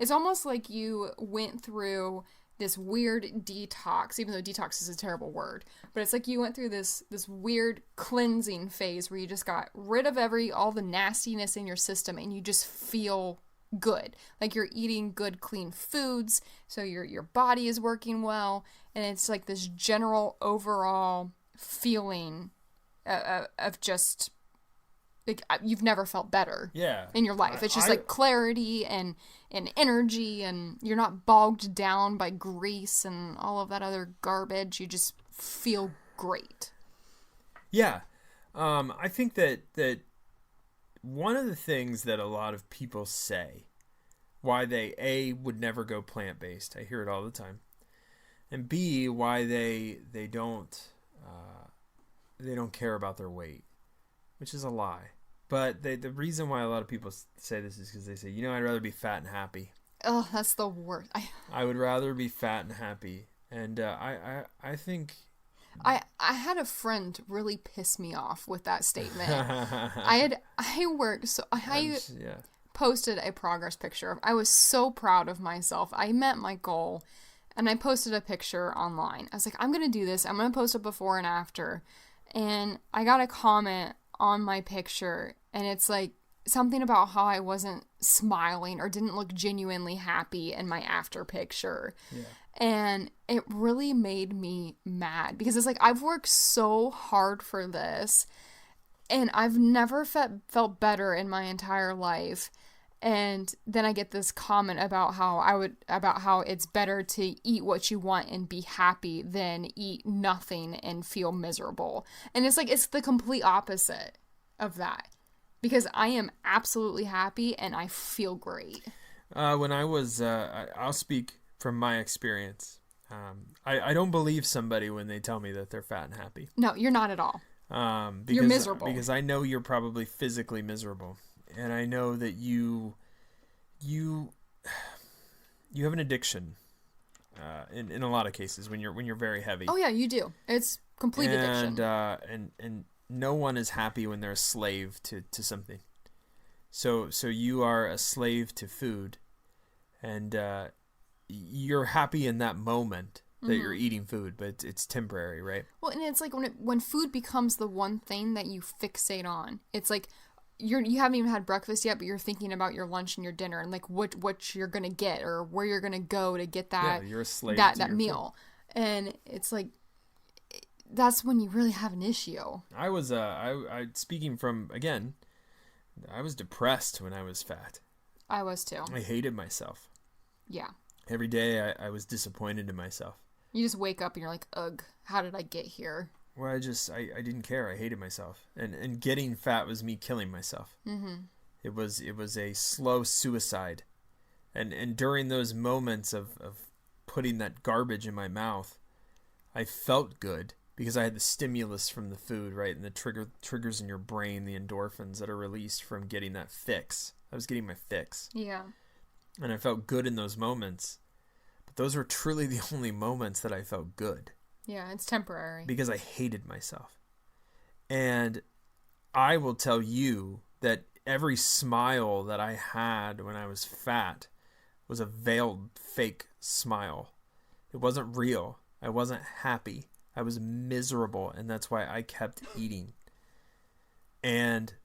almost like you went through this weird detox, even though detox is a terrible word, but it's like you went through this weird cleansing phase where you just got rid of all the nastiness in your system and you just feel good. Like you're eating good, clean foods, so your body is working well, and it's like this general overall feeling of just like you've never felt better in your life. It's just like clarity and energy, and you're not bogged down by grease and all of that other garbage. You just feel great. Yeah. I think that one of the things that a lot of people say why they would never go plant-based, I hear it all the time, and B, why they don't they don't care about their weight, which is a lie. But the reason why a lot of people say this is because they say, I'd rather be fat and happy. Oh, that's the worst. I would rather be fat and happy. And I think... I had a friend really piss me off with that statement. Posted a progress picture. I was so proud of myself. I met my goal, and I posted a picture online. I was like, I'm going to do this. I'm going to post a before and after. And I got a comment on my picture, and it's like something about how I wasn't smiling or didn't look genuinely happy in my after picture. Yeah. And it really made me mad because it's like, I've worked so hard for this and I've never felt better in my entire life. And then I get this comment about how it's better to eat what you want and be happy than eat nothing and feel miserable. And it's like, it's the complete opposite of that because I am absolutely happy and I feel great. When I was, I'll speak from my experience. I don't believe somebody when they tell me that they're fat and happy. No, you're not at all. You're miserable. Because I know you're probably physically miserable. And I know that you have an addiction in a lot of cases when you're very heavy. Oh yeah, you do. It's complete addiction. And no one is happy when they're a slave to something. So you are a slave to food, and you're happy in that moment that you're eating food, but it's temporary, right? Well, and it's like when food becomes the one thing that you fixate on. It's like you haven't even had breakfast yet, but you're thinking about your lunch and your dinner and like what you're gonna get or where you're gonna go to get that. Yeah, you're a slave that meal, food. And it's like that's when you really have an issue. I was speaking from again. I was depressed when I was fat. I was too. I hated myself. Yeah. Every day I was disappointed in myself. You just wake up and you're like, ugh, how did I get here? Well, I didn't care. I hated myself. And getting fat was me killing myself. Mm-hmm. It was a slow suicide. And during those moments of putting that garbage in my mouth, I felt good because I had the stimulus from the food, right? And the triggers in your brain, the endorphins that are released from getting that fix. I was getting my fix. Yeah. And I felt good in those moments. But those were truly the only moments that I felt good. Yeah, it's temporary. Because I hated myself. And I will tell you that every smile that I had when I was fat was a veiled fake smile. It wasn't real. I wasn't happy. I was miserable, and that's why I kept eating. And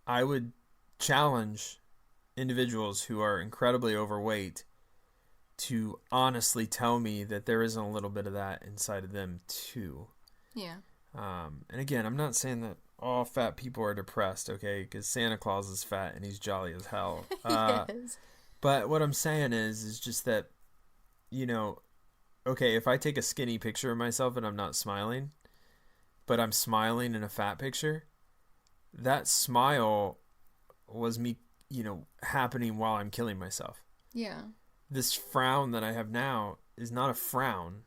I would challenge individuals who are incredibly overweight to honestly tell me that there isn't a little bit of that inside of them too. Yeah. And again, I'm not saying that all fat people are depressed, okay? Because Santa Claus is fat and he's jolly as hell. Yes. But what I'm saying is just that, okay, if I take a skinny picture of myself and I'm not smiling, but I'm smiling in a fat picture, that smile was me, happening while I'm killing myself. Yeah. This frown that I have now is not a frown.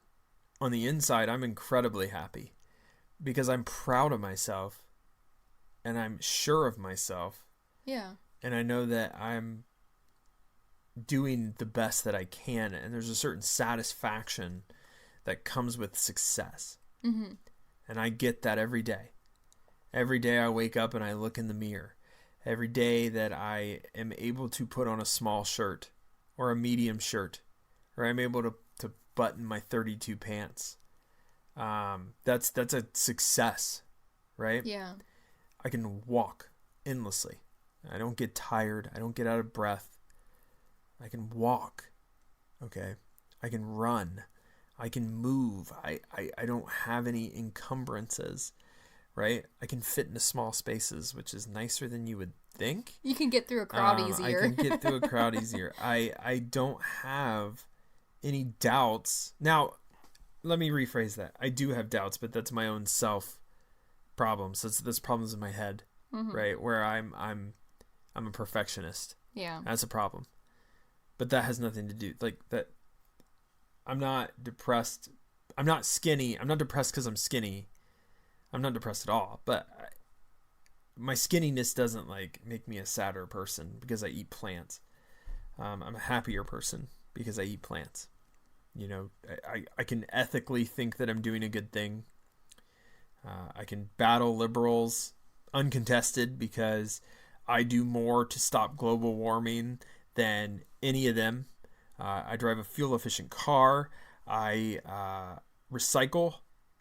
On the inside, I'm incredibly happy because I'm proud of myself and I'm sure of myself. Yeah. And I know that I'm doing the best that I can, and there's a certain satisfaction that comes with success. Mm-hmm. And I get that every day. Every day I wake up and I look in the mirror. Every day that I am able to put on a small shirt or a medium shirt, or I'm able to button my 32 pants. That's a success, right? Yeah. I can walk endlessly. I don't get tired. I don't get out of breath. I can walk. Okay. I can run. I can move. I don't have any encumbrances, right? I can fit into small spaces, which is nicer than you would think. You can get through a crowd easier. I can get through a crowd easier. I don't have any doubts. Now, let me rephrase that. I do have doubts, but that's my own self problems. That's problems in my head, right? Where I'm a perfectionist. Yeah. That's a problem. But that has nothing to do like that. I'm not depressed. I'm not skinny. I'm not depressed because I'm skinny. I'm not depressed at all. But my skinniness doesn't like make me a sadder person because I eat plants. I'm a happier person because I eat plants. You know, I can ethically think that I'm doing a good thing. I can battle liberals uncontested because I do more to stop global warming than any of them. I drive a fuel efficient car. I recycle,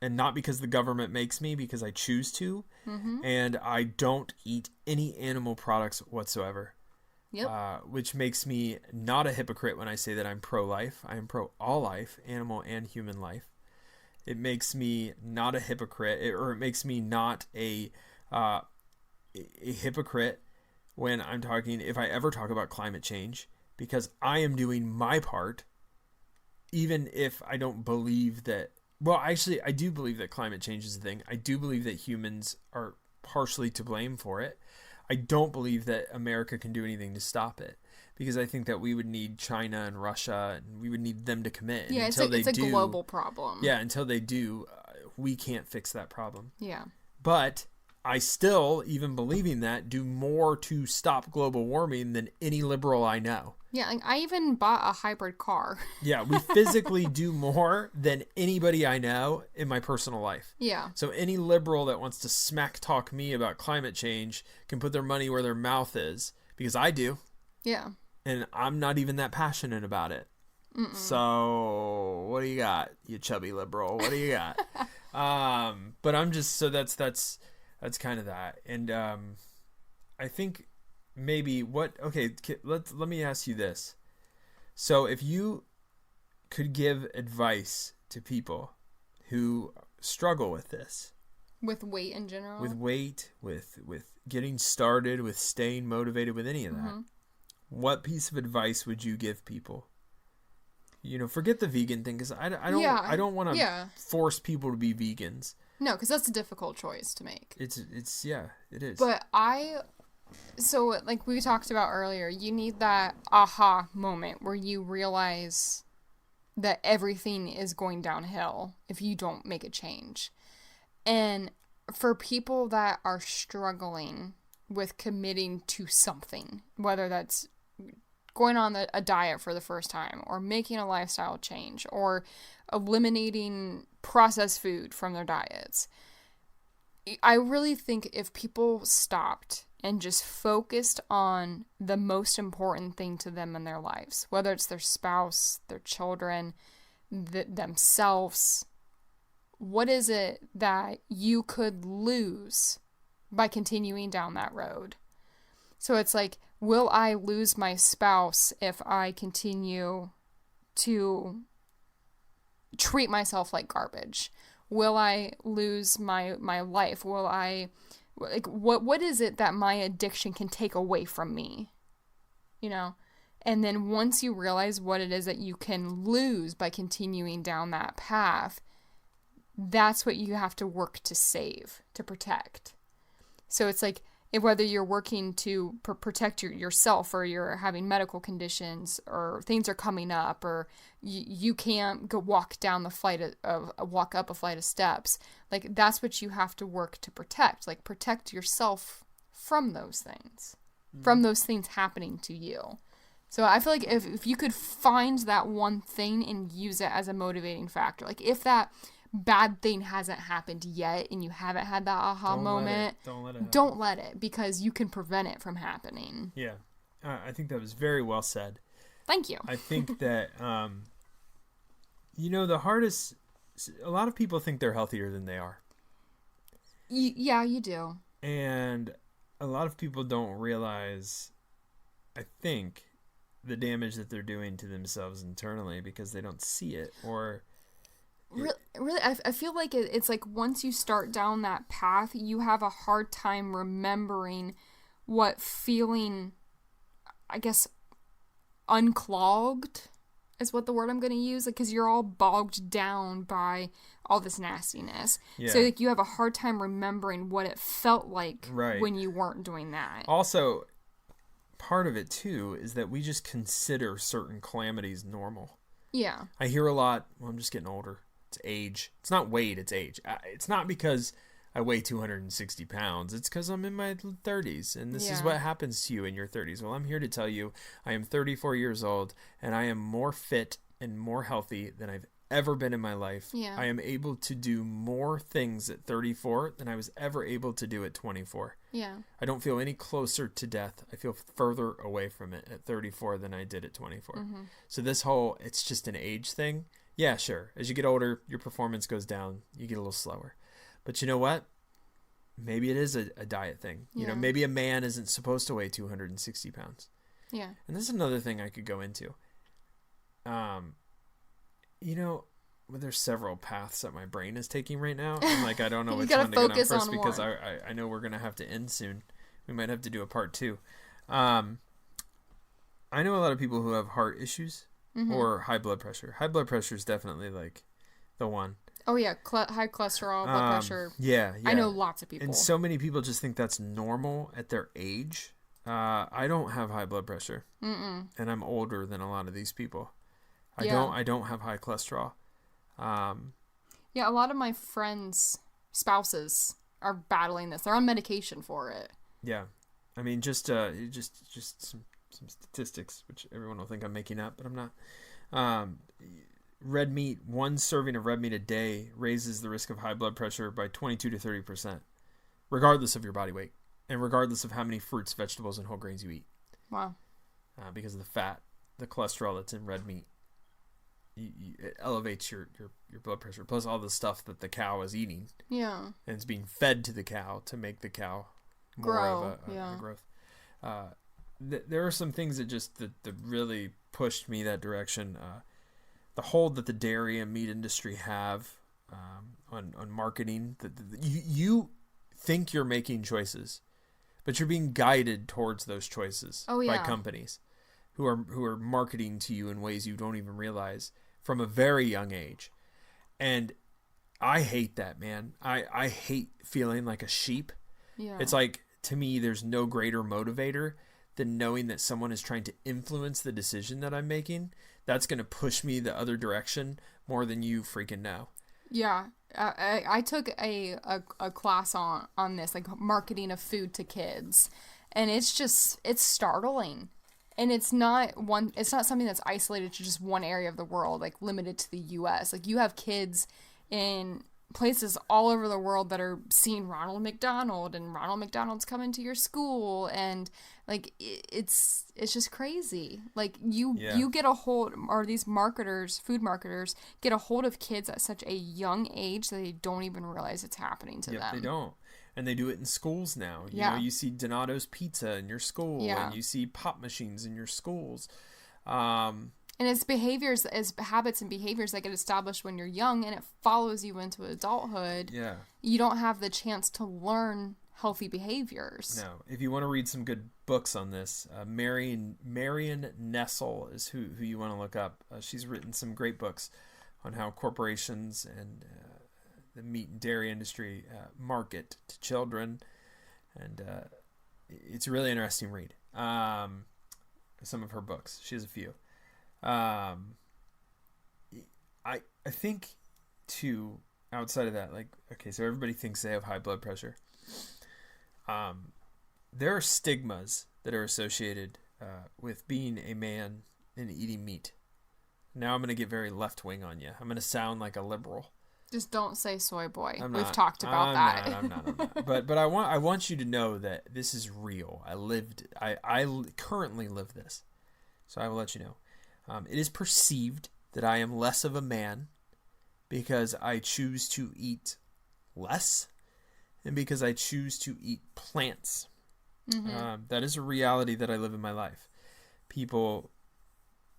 and not because the government makes me, because I choose to. Mm-hmm. And I don't eat any animal products whatsoever. Yep. Which makes me not a hypocrite when I say that I'm pro-life. I am pro all life, animal and human life. It makes me not a hypocrite, or it makes me not a hypocrite when I'm talking, if I ever talk about climate change, because I am doing my part, even if I don't believe that. Well, actually, I do believe that climate change is a thing. I do believe that humans are partially to blame for it. I don't believe that America can do anything to stop it, because I think that we would need China and Russia, and we would need them to commit. And Yeah, it's a global problem. Yeah, until they do, we can't fix that problem. Yeah. But I still, even believing that, do more to stop global warming than any liberal I know. Yeah, like I even bought a hybrid car. Yeah, we physically do more than anybody I know in my personal life. Yeah. So any liberal that wants to smack talk me about climate change can put their money where their mouth is, because I do. Yeah. And I'm not even that passionate about it. Mm-mm. So what do you got, you chubby liberal? What do you got? But I'm just, so that's kind of that. And I think maybe let me ask you this. So if you could give advice to people who struggle with this, with weight in general, with getting started, with staying motivated, with any of that, mm-hmm. what piece of advice would you give people? You know, forget the vegan thing, because I don't want to force people to be vegans. No, because that's a difficult choice to make. It is. But so like we talked about earlier, you need that aha moment where you realize that everything is going downhill if you don't make a change. And for people that are struggling with committing to something, whether that's going on a diet for the first time, or making a lifestyle change, or eliminating processed food from their diets, I really think if people stopped and just focused on the most important thing to them in their lives, whether it's their spouse, their children, themselves, what is it that you could lose by continuing down that road? So it's like, will I lose my spouse if I continue to treat myself like garbage? Will I lose my life? Will I, like, what is it that my addiction can take away from me? You know? And then once you realize what it is that you can lose by continuing down that path, that's what you have to work to save, to protect. So it's like, whether you're working to protect yourself, or you're having medical conditions, or things are coming up, or you can't go walk up a flight of steps, like that's what you have to work to protect. Like, protect yourself from those things, from those things happening to you. So I feel like if you could find that one thing and use it as a motivating factor, like if that bad thing hasn't happened yet and you haven't had that aha moment, don't let it, because you can prevent it from happening. Yeah. I think that was very well said. Thank you. I think that, the hardest, a lot of people think they're healthier than they are. Yeah, you do. And a lot of people don't realize, I think, the damage that they're doing to themselves internally because they don't see it, or... Really, I feel like it's like once you start down that path, you have a hard time remembering what feeling, I guess, unclogged is what the word I'm going to use, because you're all bogged down by all this nastiness. Yeah. So like you have a hard time remembering what it felt like when you weren't doing that. Also, part of it too is that we just consider certain calamities normal. Yeah. I hear a lot, well, I'm just getting older. It's age. It's not weight, it's age. It's not because I weigh 260 pounds. It's because I'm in my 30s, and this is what happens to you in your 30s. Well, I'm here to tell you I am 34 years old, and I am more fit and more healthy than I've ever been in my life. Yeah. I am able to do more things at 34 than I was ever able to do at 24. Yeah. I don't feel any closer to death. I feel further away from it at 34 than I did at 24. Mm-hmm. So this whole, it's just an age thing. Yeah, sure. As you get older, your performance goes down. You get a little slower. But you know what? Maybe it is a diet thing. You know, maybe a man isn't supposed to weigh 260 pounds. Yeah. And this is another thing I could go into. You know, there's several paths that my brain is taking right now. I'm like, I don't know which one to get on first because I know we're going to have to end soon. We might have to do a part 2. I know a lot of people who have heart issues or high blood pressure. High blood pressure is definitely like the one. Oh, yeah. High cholesterol, blood pressure. Yeah. I know lots of people. And so many people just think that's normal at their age. I don't have high blood pressure. And I'm older than a lot of these people. I don't have high cholesterol. Yeah, a lot of my friends' spouses are battling this. They're on medication for it. Yeah. I mean, just some statistics, which everyone will think I'm making up, but I'm not. Red meat, one serving of red meat a day raises the risk of high blood pressure by 22 to 30%, regardless of your body weight and regardless of how many fruits, vegetables, and whole grains you eat. Wow. Because of the fat, the cholesterol that's in red meat. It elevates your blood pressure, plus all the stuff that the cow is eating. Yeah. And it's being fed to the cow to make the cow more of a growth. There are some things that really pushed me that direction. The hold that the dairy and meat industry have on marketing. You think you're making choices, but you're being guided towards those choices by companies who are marketing to you in ways you don't even realize from a very young age. And I hate that, man. I hate feeling like a sheep. Yeah. It's like, to me, there's no greater motivator than knowing that someone is trying to influence the decision that I'm making. That's going to push me the other direction more than you freaking know. Yeah. I took a class on this, like marketing of food to kids. And it's startling. And it's not something that's isolated to just one area of the world, like limited to the US. Like, you have kids in places all over the world that are seeing Ronald McDonald, and Ronald McDonald's coming to your school, and like it's just crazy. Like, you get a hold, or these food marketers get a hold of kids at such a young age that they don't even realize it's happening to them. They don't. And they do it in schools now. You know, you see Donato's Pizza in your school, and you see pop machines in your schools. And it's behaviors, as habits and behaviors that get established when you're young, and it follows you into adulthood. Yeah. You don't have the chance to learn healthy behaviors. No. If you want to read some good books on this, Marion Nestle is who you want to look up. She's written some great books on how corporations and the meat and dairy industry market to children, and it's a really interesting read. Some of her books, she has a few. I think too, outside of that, like, okay, so everybody thinks they have high blood pressure. There are stigmas that are associated with being a man and eating meat. Now I'm going to get very left wing on you. I'm going to sound like a liberal. Just don't say soy boy. We've talked about that. I'm not. But I want you to know that this is real. I currently live this. So I will let you know. It is perceived that I am less of a man because I choose to eat less and because I choose to eat plants. Mm-hmm. That is a reality that I live in my life. People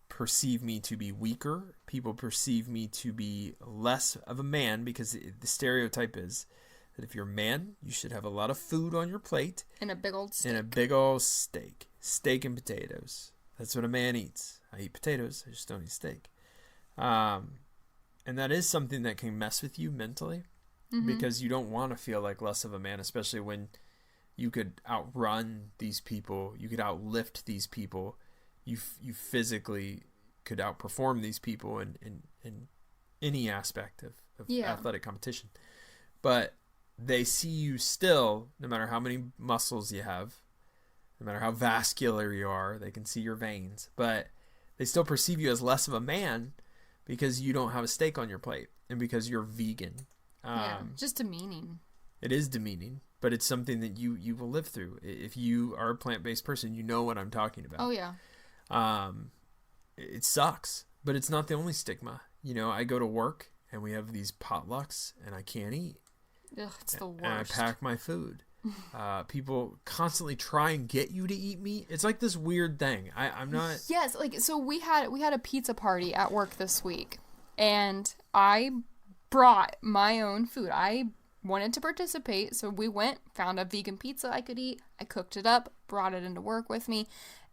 perceive me to be weaker. People perceive me to be less of a man because the stereotype is that if you're a man, you should have a lot of food on your plate. And a big old steak. And a big old steak. Steak and potatoes. That's what a man eats. I eat potatoes. I just don't eat steak. And that is something that can mess with you mentally because you don't want to feel like less of a man, especially when you could outrun these people. You could outlift these people. You physically could outperform these people and any aspect of Yeah. athletic competition. But they see you still, no matter how many muscles you have, no matter how vascular you are, they can see your veins, but they still perceive you as less of a man because you don't have a steak on your plate and because you're vegan. Just demeaning. It is demeaning, but it's something that you will live through. If you are a plant-based person, you know what I'm talking about. Oh, yeah. It sucks, but it's not the only stigma. You know, I go to work and we have these potlucks and I can't eat. Ugh, it's the worst. And I pack my food. People constantly try and get you to eat meat. It's like this weird thing. I'm not. Yes, like so we had a pizza party at work this week, and I brought my own food. I wanted to participate, so we went, found a vegan pizza I could eat. I cooked it up, brought it into work with me,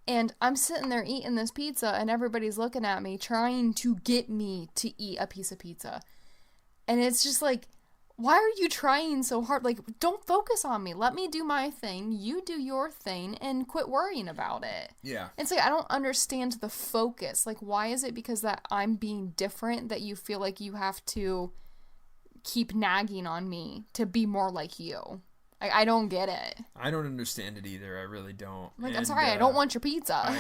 and I'm sitting there eating this pizza, and everybody's looking at me trying to get me to eat a piece of pizza, and it's just like, why are you trying so hard? Like, don't focus on me. Let me do my thing. You do your thing and quit worrying about it. Yeah. It's like, I don't understand the focus. Like, why is it because that I'm being different that you feel like you have to keep nagging on me to be more like you? I don't get it. I don't understand it either. I really don't. Like, I'm sorry, I don't want your pizza.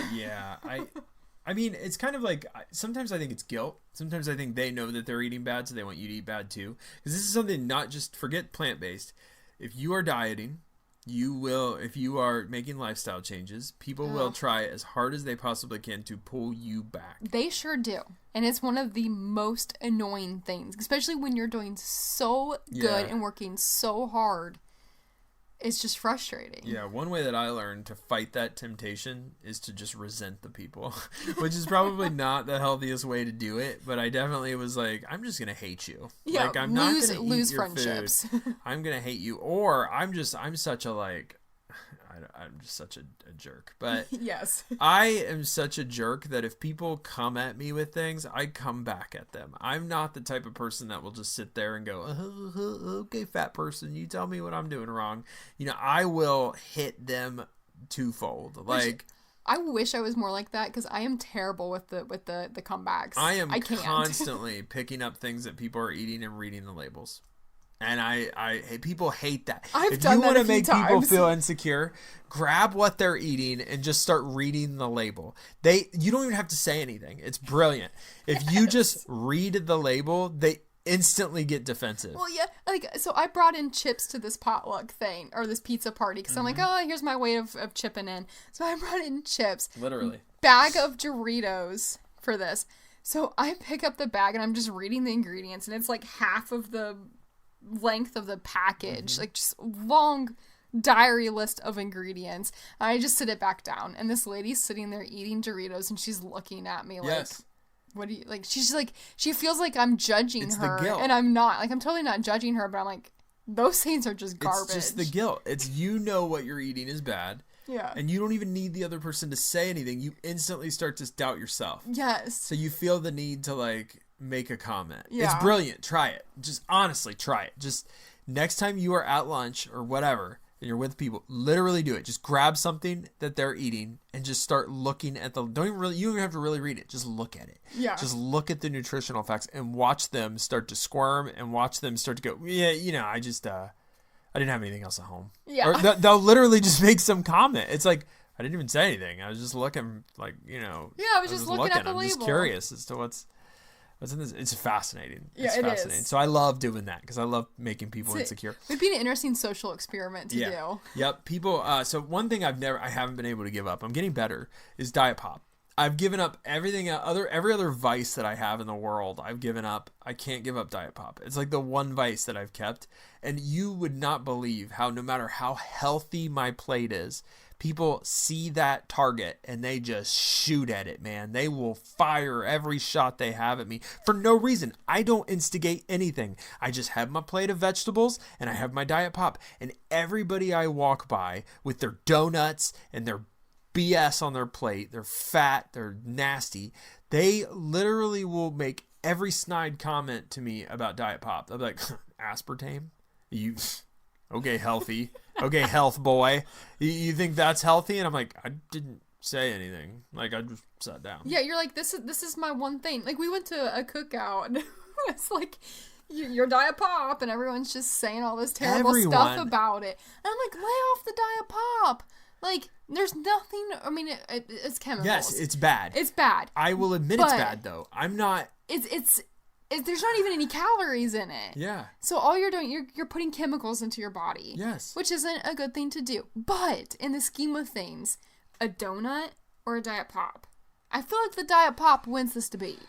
I mean, it's kind of like, sometimes I think it's guilt. Sometimes I think they know that they're eating bad, so they want you to eat bad too. Because this is something, not just, forget plant-based. If you are dieting, if you are making lifestyle changes, people will try as hard as they possibly can to pull you back. They sure do. And it's one of the most annoying things, especially when you're doing so good and working so hard. It's just frustrating. Yeah, one way that I learned to fight that temptation is to just resent the people, which is probably not the healthiest way to do it, but I definitely was like, I'm just going to hate you. Yeah, like, I'm not going to lose your friendships. Food. I'm going to hate you, or I'm such a, like, I'm just such a jerk. But yes, I am such a jerk that if people come at me with things, I come back at them. I'm not the type of person that will just sit there and go, okay, fat person, you tell me what I'm doing wrong. You know, I will hit them twofold. Like, I wish I was more like that because I am terrible with the comebacks. I can't. Constantly picking up things that people are eating and reading the labels. And people hate that. If you want to make people feel insecure, grab what they're eating and just start reading the label. You don't even have to say anything. It's brilliant. If you just read the label, they instantly get defensive. Well, yeah, like, so I brought in chips to this potluck thing, or this pizza party, because I'm like, oh, here's my way of chipping in. So I brought in chips. Literally. Bag of Doritos for this. So I pick up the bag, and I'm just reading the ingredients, and it's like half of the length of the package, like just long diary list of ingredients. And I just sit it back down, and this lady's sitting there eating Doritos, and she's looking at me like, what do you, like, she's like, she feels like I'm judging her, and I'm not. Like, I'm totally not judging her, but I'm like, those things are just garbage. It's just the guilt. It's, you know what you're eating is bad. Yeah. And you don't even need the other person to say anything. You instantly start to doubt yourself. Yes. So you feel the need to, like, make a comment. Yeah. It's brilliant. Try it. Just honestly try it. Just next time you are at lunch or whatever and you're with people, literally do it. Just grab something that they're eating and just start looking at you don't even have to really read it. Just look at it. Yeah. Just look at the nutritional facts and watch them start to squirm and watch them start to go, yeah, you know, I didn't have anything else at home. Yeah. Or they'll literally just make some comment. It's like, I didn't even say anything. I was just looking, like, you know. Yeah, I was just looking at the label. I'm just curious as to what's in this. It's fascinating. Yeah, it's fascinating. So I love doing that because I love making people insecure. It'd be an interesting social experiment to do. Yep. People. So one thing I haven't been able to give up. I'm getting better. Is diet pop. I've given up every other vice that I have in the world. I've given up. I can't give up diet pop. It's like the one vice that I've kept. And you would not believe how, no matter how healthy my plate is, people see that target and they just shoot at it, man. They will fire every shot they have at me for no reason. I don't instigate anything. I just have my plate of vegetables and I have my diet pop. And everybody I walk by with their donuts and their BS on their plate, they're fat, they're nasty, they literally will make every snide comment to me about diet pop. They'll be like, aspartame? You... Okay, healthy. Okay, health boy. You think that's healthy? And I'm like, I didn't say anything. Like, I just sat down. Yeah, you're like, this is my one thing. Like, we went to a cookout It's like your diet pop, and everyone's just saying all this terrible stuff about it. And I'm like, lay off the diet pop. Like, there's nothing. I mean, it's chemicals. Yes, it's bad. It's bad. I will admit it's bad, though. I'm not. It's there's not even any calories in it. Yeah. So all you're doing, you're putting chemicals into your body. Yes. Which isn't a good thing to do. But in the scheme of things, a donut or a diet pop, I feel like the diet pop wins this debate.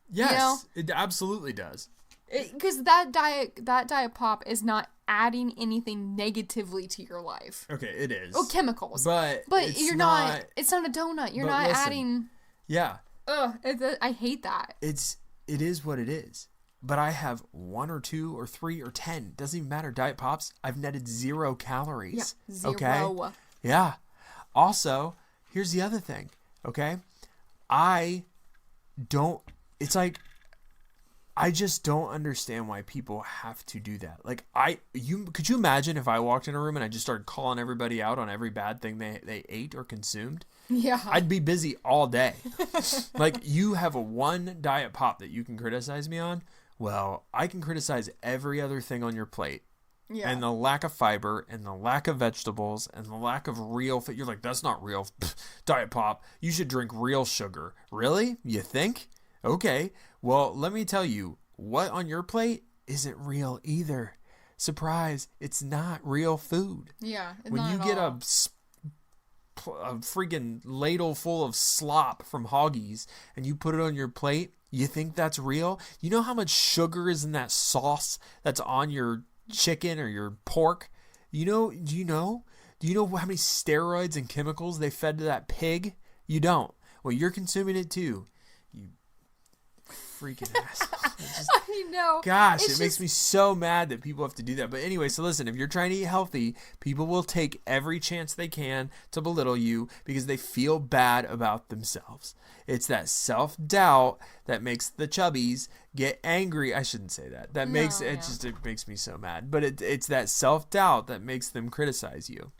Yes, you know? It absolutely does. Because that diet pop is not adding anything negatively to your life. Okay, it is. Oh, chemicals. But you're not. It's not a donut. You're not adding. Yeah. Ugh, I hate that. It is what it is. But I have 1 or 2 or 3 or 10. Doesn't even matter. Diet Pops. I've netted 0 calories. Yeah, 0. Okay? Yeah. Also, here's the other thing. Okay? I just don't understand why people have to do that. Like, could you imagine if I walked in a room and I just started calling everybody out on every bad thing they ate or consumed? Yeah. I'd be busy all day. Like, you have a one diet pop that you can criticize me on. Well, I can criticize every other thing on your plate. Yeah. And the lack of fiber and the lack of vegetables and the lack of real food. You're like, that's not real. Diet pop. You should drink real sugar. Really? You think? Okay. Well, let me tell you, what on your plate isn't real either. Surprise. It's not real food. Yeah. When you get a freaking ladle full of slop from Hoggies and you put it on your plate, you think that's real? You know how much sugar is in that sauce that's on your chicken or your pork? Do you know how many steroids and chemicals they fed to that pig? You don't. Well, you're consuming it too. You freaking asshole. I know. Gosh, it makes me so mad that people have to do that. But anyway, so listen, if you're trying to eat healthy, people will take every chance they can to belittle you because they feel bad about themselves. It's that self-doubt that makes the chubbies get angry. I shouldn't say that. It makes me so mad. But it's that self-doubt that makes them criticize you.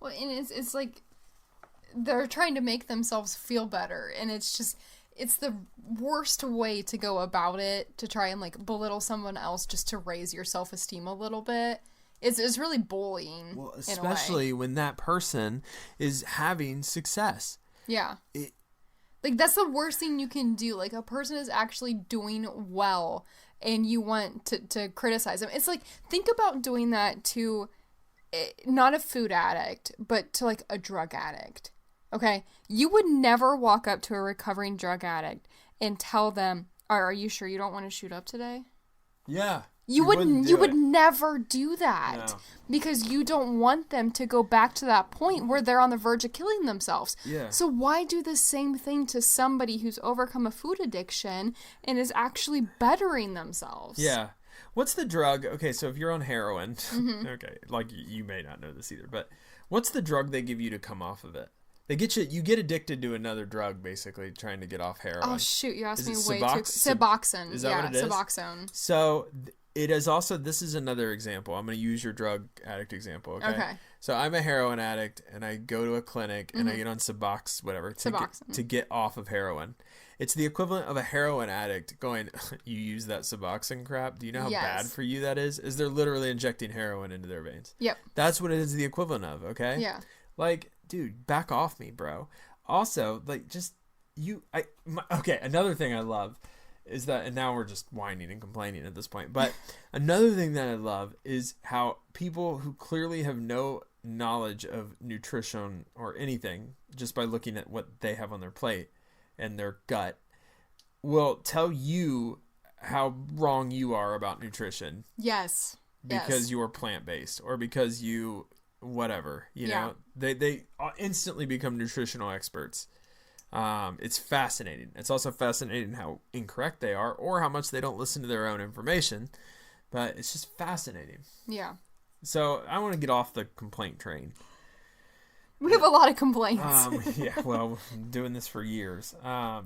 Well, and it's like they're trying to make themselves feel better, and it's the worst way to go about it, to try and like belittle someone else just to raise your self-esteem a little bit. It's really bullying. Well, especially when that person is having success. Yeah. Like, that's the worst thing you can do. Like, a person is actually doing well and you want to criticize them. It's like, think about doing that to not a food addict, but to like a drug addict. Okay, you would never walk up to a recovering drug addict and tell them, "Are you sure you don't want to shoot up today?" Yeah. You would never do that because you don't want them to go back to that point where they're on the verge of killing themselves. Yeah. So why do the same thing to somebody who's overcome a food addiction and is actually bettering themselves? Yeah. What's the drug? Okay, so if you're on heroin, okay, like you may not know this either, but what's the drug they give you to come off of it? You get addicted to another drug, basically, trying to get off heroin. Oh, shoot, you asked me way too... Suboxone. Is that what it is? Suboxone. So, it is also... This is another example. I'm going to use your drug addict example, okay? So, I'm a heroin addict, and I go to a clinic, and I get on Suboxone, to get off of heroin. It's the equivalent of a heroin addict going, you use that Suboxone crap? Do you know how bad for you that is? They're literally injecting heroin into their veins. Yep. That's what it is the equivalent of, okay? Yeah. Like... Dude, back off me, bro. Also, like, okay, another thing I love is that, and now we're just whining and complaining at this point, but another thing that I love is how people who clearly have no knowledge of nutrition or anything, just by looking at what they have on their plate and their gut, will tell you how wrong you are about nutrition. Yes. Because you are plant-based or because you... whatever, you know, they instantly become nutritional experts. It's fascinating. It's also fascinating how incorrect they are or how much they don't listen to their own information, but it's just fascinating. Yeah. So I want to get off the complaint train. We have a lot of complaints. Yeah, well, I'm doing this for years. I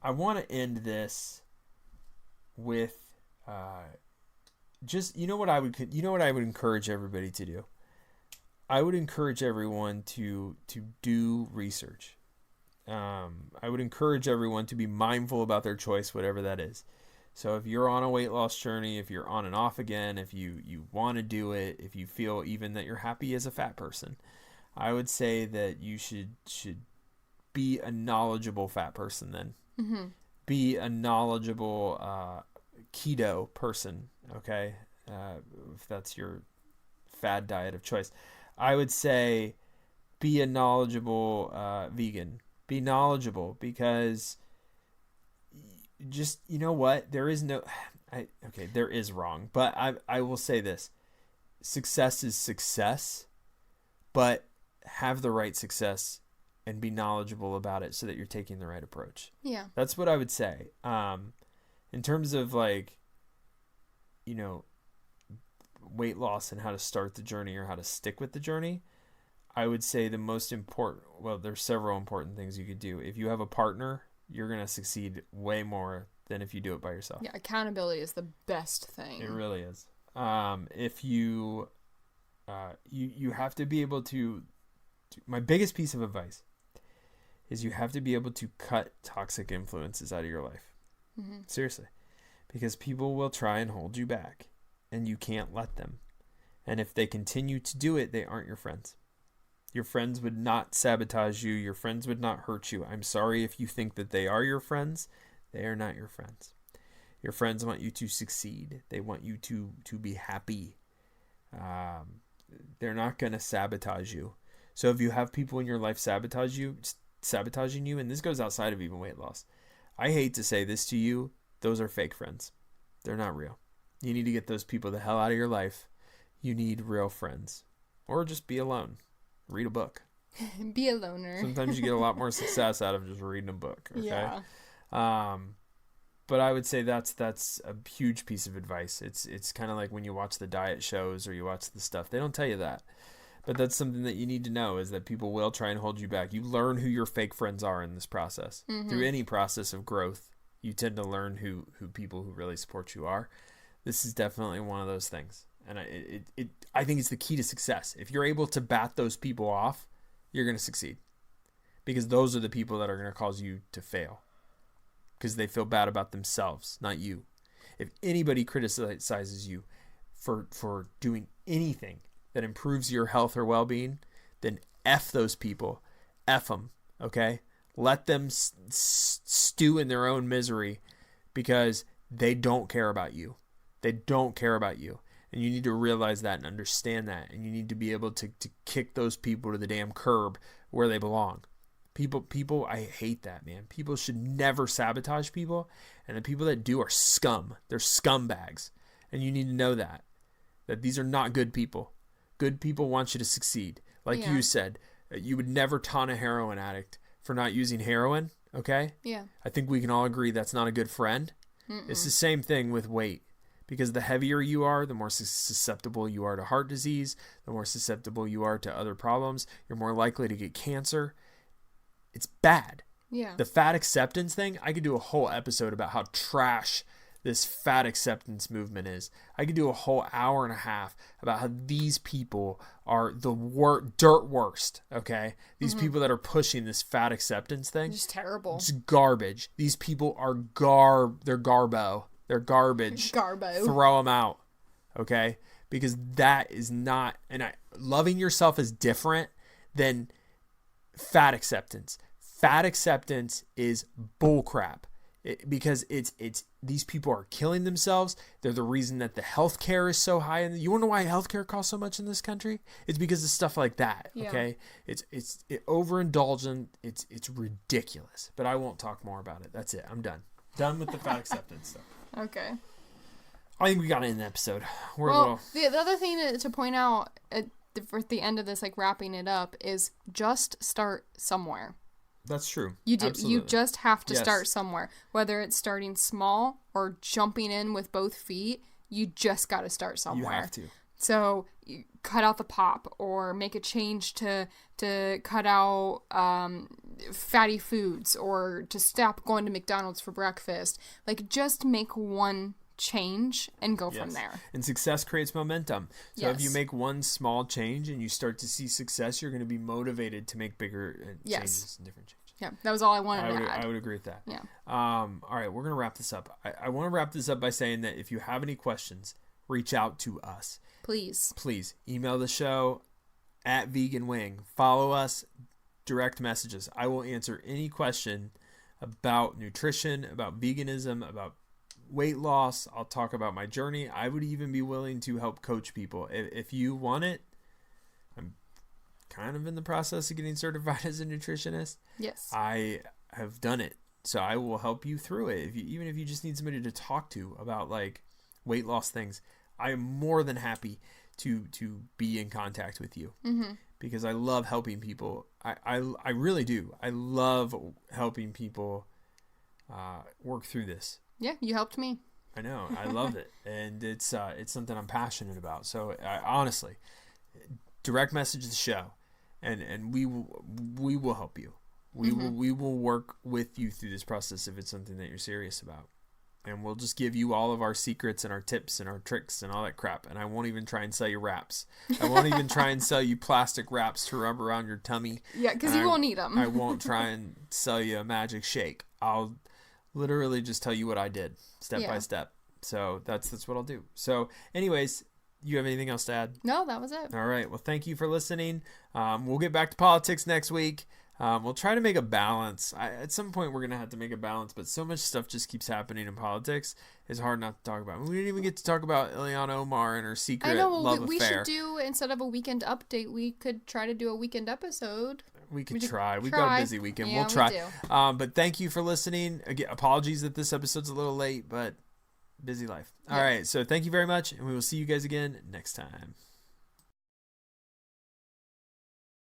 want to end this with what I would encourage everybody to do. I would encourage everyone to do research. I would encourage everyone to be mindful about their choice, whatever that is. So if you're on a weight loss journey, if you're on and off again, if you want to do it, if you feel even that you're happy as a fat person, I would say that you should be a knowledgeable fat person then. Mm-hmm. Be a knowledgeable keto person, okay? If that's your fad diet of choice. I would say be a knowledgeable vegan. Be knowledgeable, because just, you know what? There is no... there is wrong. But I will say this. Success is success, but have the right success and be knowledgeable about it so that you're taking the right approach. Yeah. That's what I would say. In terms of like, weight loss and how to start the journey or how to stick with the journey, I would say the most important, well, there's several important things you could do. If you have a partner, you're going to succeed way more than if you do it by yourself. Yeah, accountability is the best thing. It really is. If you have to be able to, my biggest piece of advice is you have to be able to cut toxic influences out of your life. Mm-hmm. Seriously. Because people will try and hold you back, and you can't let them. And if they continue to do it, they aren't your friends. Your friends would not sabotage you. Your friends would not hurt you. I'm sorry if you think that they are your friends. They are not your friends. Your friends want you to succeed. They want you to be happy. They're not going to sabotage you. So if you have people in your life sabotaging you, and this goes outside of even weight loss, I hate to say this to you, those are fake friends. They're not real. You need to get those people the hell out of your life. You need real friends. Or just be alone. Read a book. Be a loner. Sometimes you get a lot more success out of just reading a book. Okay? Yeah. But I would say that's a huge piece of advice. It's kind of like when you watch the diet shows or you watch the stuff. They don't tell you that. But that's something that you need to know, is that people will try and hold you back. You learn who your fake friends are in this process. Mm-hmm. Through any process of growth, you tend to learn who people who really support you are. This is definitely one of those things. And I think it's the key to success. If you're able to bat those people off, you're going to succeed. Because those are the people that are going to cause you to fail. Because they feel bad about themselves, not you. If anybody criticizes you for doing anything that improves your health or well-being, then F those people. F them, okay? Let them stew in their own misery, because they don't care about you. They don't care about you. And you need to realize that and understand that. And you need to be able to kick those people to the damn curb where they belong. People, I hate that, man. People should never sabotage people. And the people that do are scum. They're scumbags. And you need to know that these are not good people. Good people want you to succeed. Like you said, you would never taunt a heroin addict for not using heroin, okay? Yeah. I think we can all agree that's not a good friend. Mm-mm. It's the same thing with weight. Because the heavier you are, the more susceptible you are to heart disease, the more susceptible you are to other problems. You're more likely to get cancer. It's bad. Yeah. The fat acceptance thing, I could do a whole episode about how trash this fat acceptance movement is. I could do a whole hour and a half about how these people are the dirt worst, okay? These people that are pushing this fat acceptance thing. Just terrible. It's garbage. These people are they're garbo. They're garbage. Garbo. Throw them out, okay? Because that is not... loving yourself is different than fat acceptance. Fat acceptance is bullcrap. Because it's these people are killing themselves. They're the reason that the healthcare is so high. And you want to know why healthcare costs so much in this country? It's because of stuff like that. Okay, it's overindulgent. It's ridiculous. But I won't talk more about it. That's it. I'm done. Done with the fat acceptance stuff. Okay. I think we got to end the episode. The other thing to point out for the end of this, like wrapping it up, is just start somewhere. That's true. You do. Absolutely. You just have to start somewhere. Whether it's starting small or jumping in with both feet, you just got to start somewhere. You have to. So you cut out the pop, or make a change to cut out fatty foods, or to stop going to McDonald's for breakfast. Like, just make one change and go from there. And success creates momentum. So if you make one small change and you start to see success, you're going to be motivated to make bigger changes and different changes. Yeah, that was all I wanted to add. I would agree with that. Yeah. All right, we're going to wrap this up. I want to wrap this up by saying that if you have any questions, reach out to us. Please. Please email the show at Vegan Wing. Follow us, direct messages. I will answer any question about nutrition, about veganism, about weight loss. I'll talk about my journey. I would even be willing to help coach people. If you want it, I'm kind of in the process of getting certified as a nutritionist. Yes. I have done it. So I will help you through it. Even if you just need somebody to talk to about like weight loss things, I am more than happy to be in contact with you. Mm-hmm. Because I love helping people. I really do. I love helping people work through this. Yeah, you helped me. I know. I love it. And it's something I'm passionate about. So honestly, direct message the show and we will help you. We will work with you through this process if it's something that you're serious about. And we'll just give you all of our secrets and our tips and our tricks and all that crap. And I won't even try and sell you wraps. I won't even try and sell you plastic wraps to rub around your tummy. Yeah, because you won't need them. I won't try and sell you a magic shake. I'll literally just tell you what I did step by step. So that's what I'll do. So anyways, you have anything else to add? No, that was it. All right. Well, thank you for listening. We'll get back to politics next week. We'll try to make a balance. At some point, we're going to have to make a balance, but so much stuff just keeps happening in politics. It's hard not to talk about. We didn't even get to talk about Ileana Omar and her secret love we affair. should do, instead of a weekend update, we could try to do a weekend episode. We could try. We've got a busy weekend. Yeah, we'll try. But thank you for listening. Again, apologies that this episode's a little late, but busy life. All right. So thank you very much, and we will see you guys again next time.